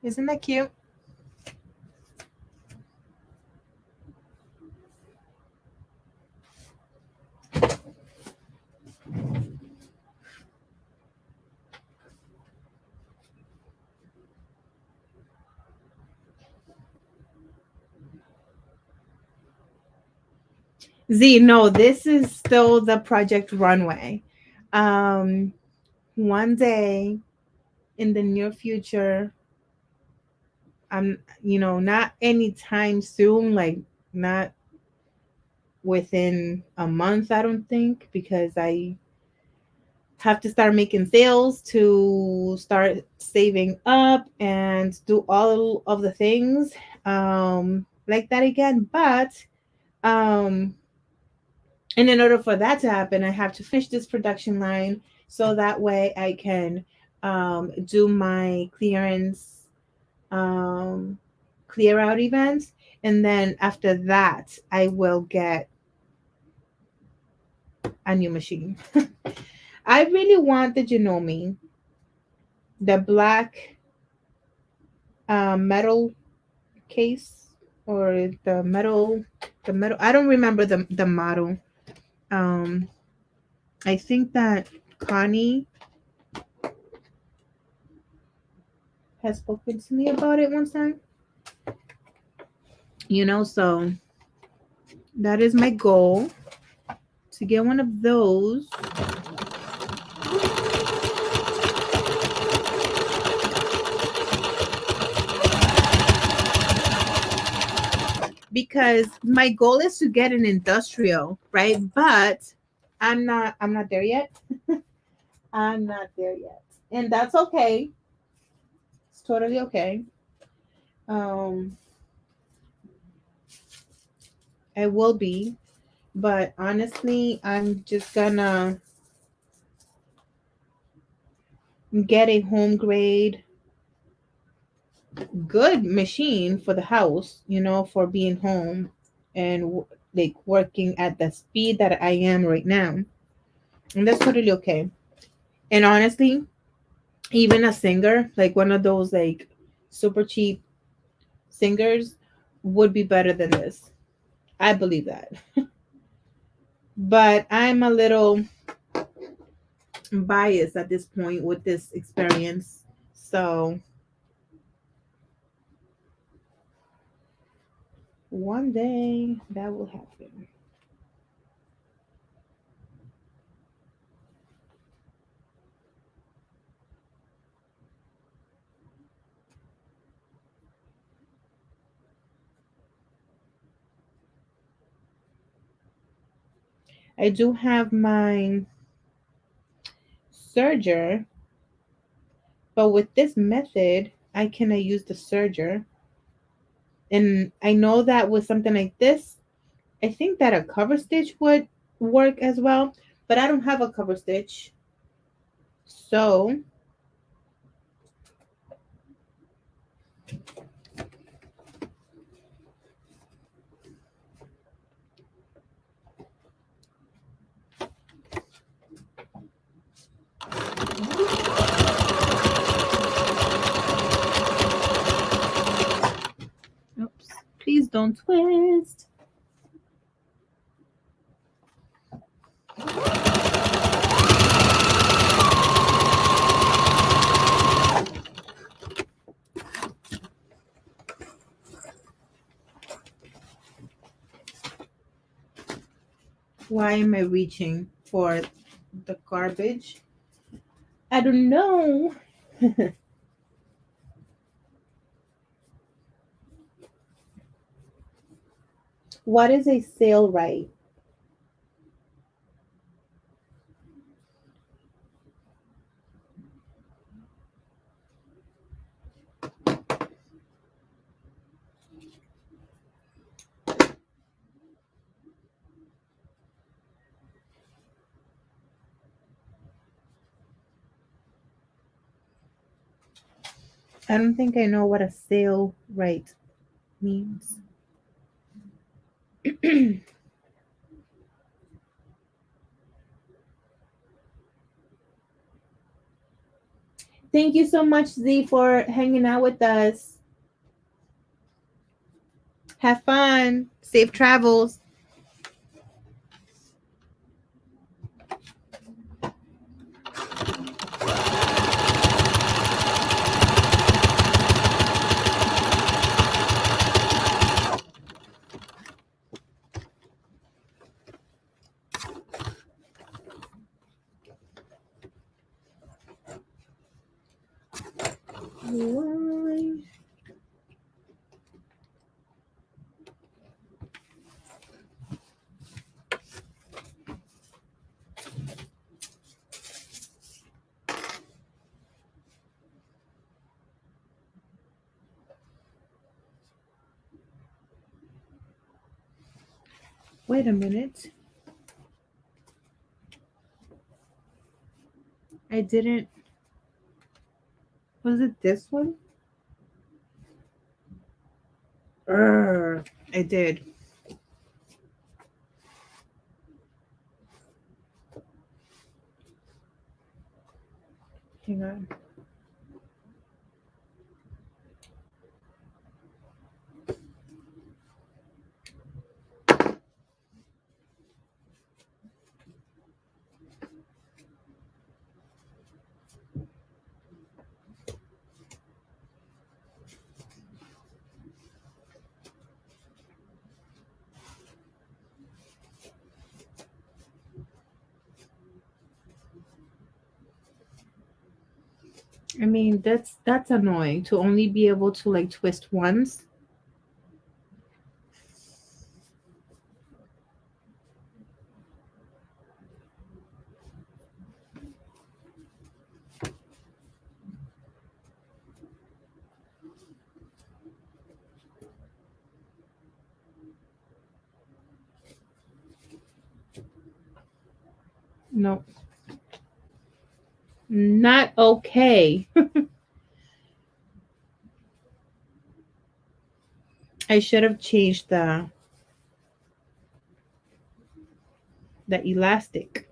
Isn't that cute? Z, no, this is still the Project Runway. Um, One day in the near future, I'm, not anytime soon, like not within a month, I don't think, because I have to start making sales to start saving up and do all of the things like that again. But um and in order for that to happen, I have to finish this production line so that way I can do my um, clear out events. And then after that, I will get a new machine. I really want the Janome, the black metal case or the metal. I don't remember the model. Um, I think that Connie has spoken to me about it one time. So that is my goal, to get one of those. Because my goal is to get an industrial, right? But I'm not there yet. I'm not there yet. And that's okay. It's totally okay. Um I will be, but honestly, I'm just gonna get a home grade good machine for the house, for being home and like working at the speed that I am right now. And that's totally okay. And honestly, even a singer, like one of those like super cheap singers, would be better than this. I believe that. But I'm a little biased at this point with this experience. So one day that will happen. I do have my serger, but with this method, I cannot use the serger. And I know that with something like this, I think that a cover stitch would work as well, but I don't have a cover stitch. So oops, please don't twist. Why am I reaching for the garbage? I don't know. What is a sale right? I don't think I know what a sale right means. Thank you so much, Z, for hanging out with us. Have fun. Safe travels. Wait a minute. I didn't. Was it this one? I did. Hang on. I mean, that's annoying to only be able to like twist once. No, not okay. I should have changed the elastic.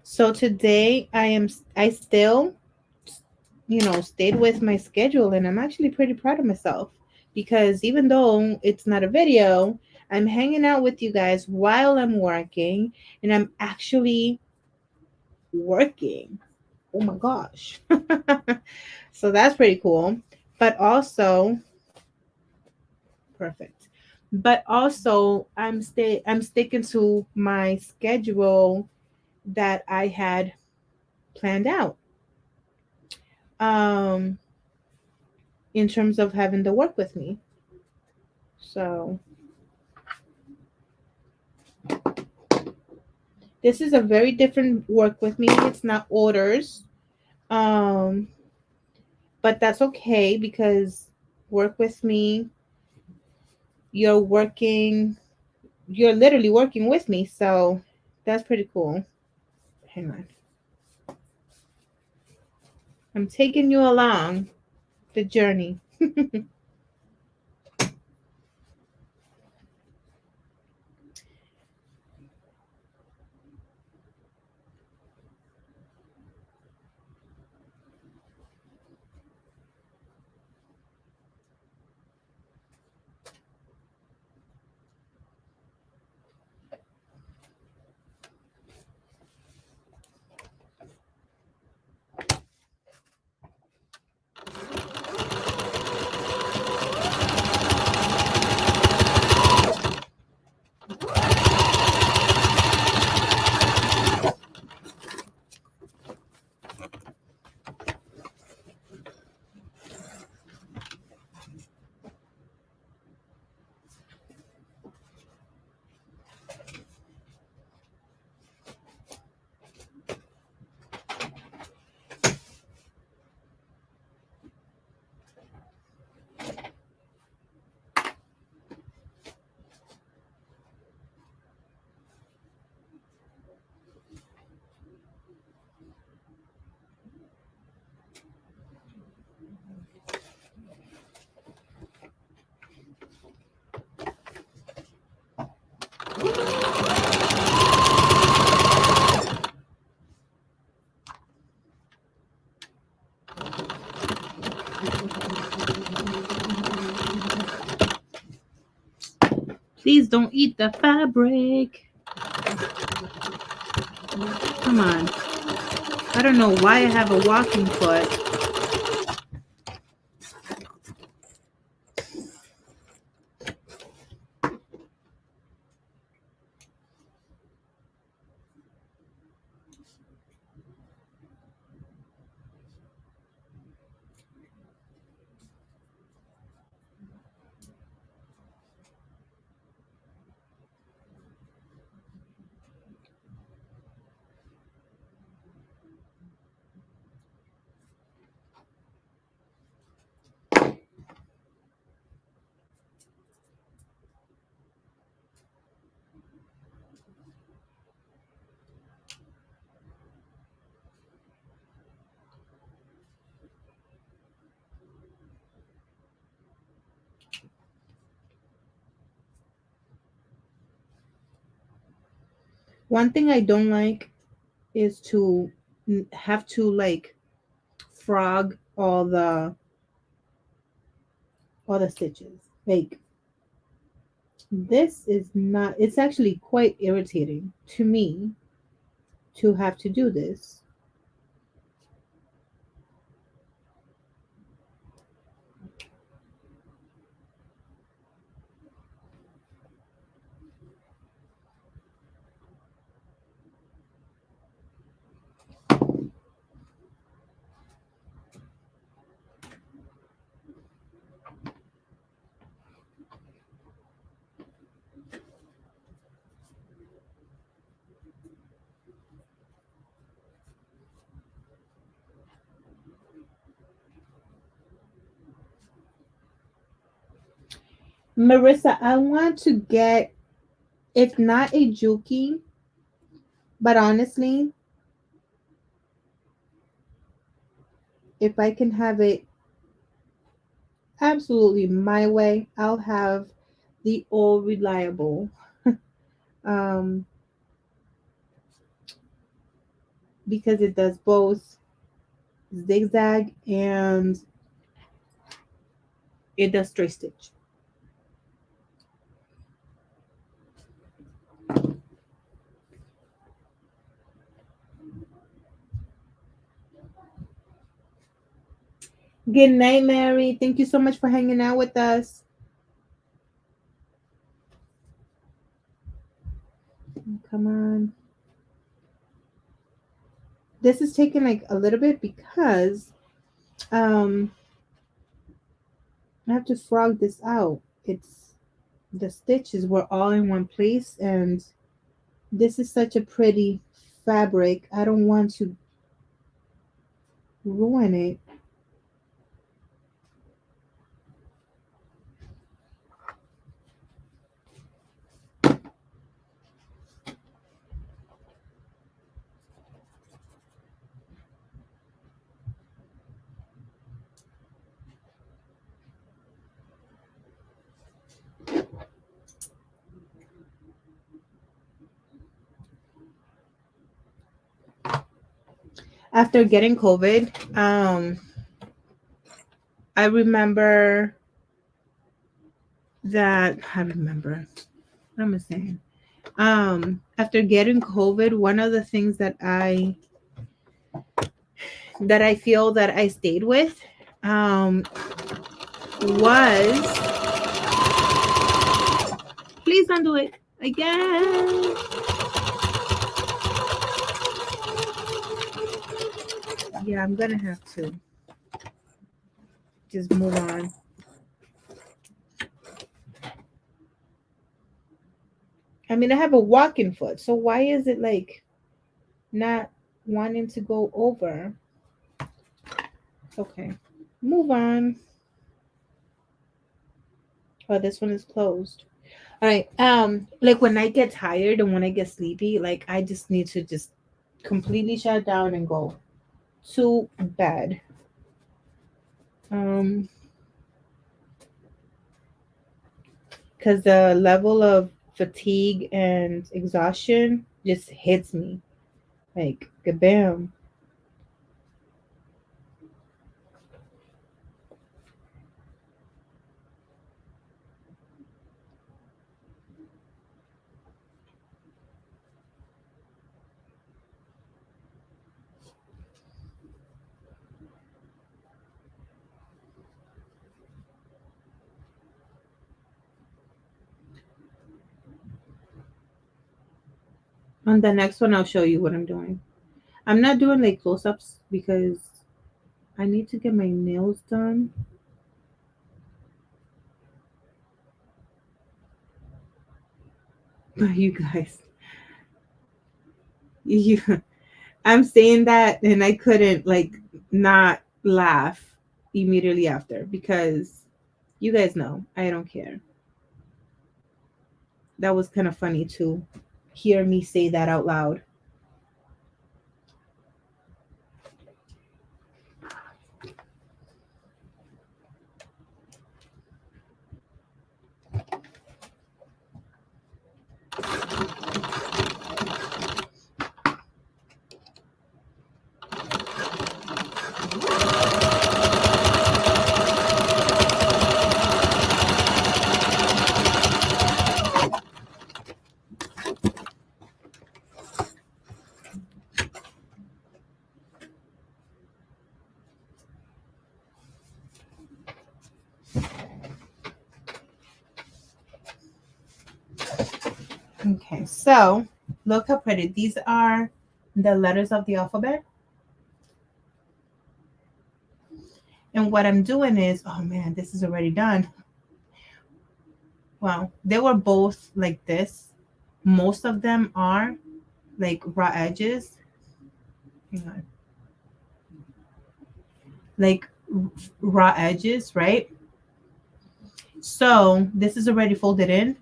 So today I still, stayed with my schedule, and I'm actually pretty proud of myself because even though it's not a video, I'm hanging out with you guys while I'm working, and I'm actually working. Oh my gosh. So that's pretty cool. But also, perfect. But also I'm sticking to my schedule that I had planned out. Um in terms of having to work with me. So this is a very different work with me. It's not orders. Um but that's okay because work with me, you're working, you're literally working with me. So that's pretty cool. Hang on. I'm taking you along the journey. Please don't eat the fabric. Come on. I don't know why I have a walking foot. One thing I don't like is to have to like frog all the stitches. Like this is not, it's actually quite irritating to me to have to do this. Marissa, I want to get, if not a Juki, but honestly, if I can have it absolutely my way, I'll have the all reliable. um, because it does both zigzag and it does straight stitch. Good night, Mary. Thank you so much for hanging out with us. Come on. This is taking like a little bit because um I have to frog this out. It's the stitches were all in one place and this is such a pretty fabric. I don't want to ruin it. After getting COVID, I remember that I remember what am I saying? After getting COVID, one of the things that I feel that I stayed with was, please don't do it again. Yeah, I'm gonna have to just move on. I mean, I have a walking foot, so why is it like not wanting to go over? Okay, move on. Oh, this one is closed. All right. Like when I get tired and when I get sleepy, like I just need to just completely shut down and go to bed. Um, because the level of fatigue and exhaustion just hits me like kabam. On the next one, I'll show you what I'm doing. I'm not doing like close-ups because I need to get my nails done. But you guys, you, I'm saying that and I couldn't like not laugh immediately after because you guys know I don't care. That was kind of funny to hear me say that out loud. Okay, so look how pretty. These are the letters of the alphabet. And what I'm doing is, oh man, this is already done. Well, they were both like this. Most of them are like raw edges. Hang on. Like raw edges, right? So this is already folded in,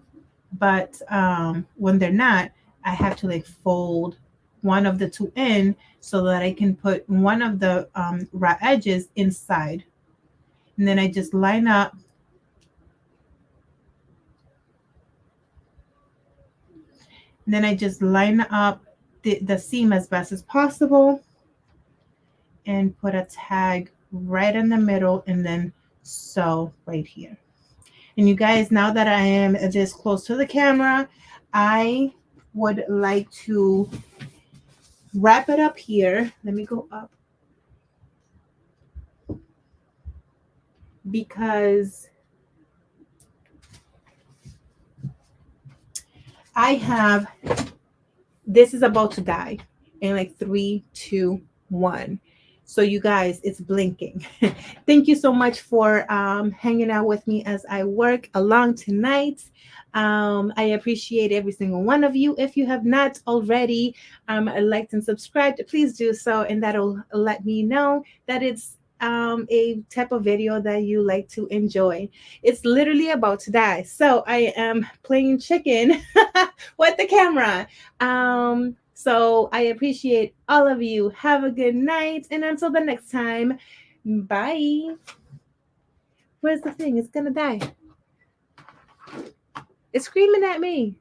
but when they're not, I have to like fold one of the two in so that I can put one of the raw edges inside. And then I just line up. And then I just line up the seam as best as possible and put a tag right in the middle and then sew right here. And you guys, now that I am this close to the camera, I would like to wrap it up here. Let me go up. Because I have, this is about to die in like 3, 2, 1. So you guys, it's blinking. Thank you so much for hanging out with me as I work along tonight. I appreciate every single one of you. If you have not already liked and subscribed, please do so, and that'll let me know that it's a type of video that you like to enjoy. It's literally about to die, so I am playing chicken with the camera. So I appreciate all of you. Have a good night, and until the next time, bye. Where's the thing? It's gonna die. It's screaming at me.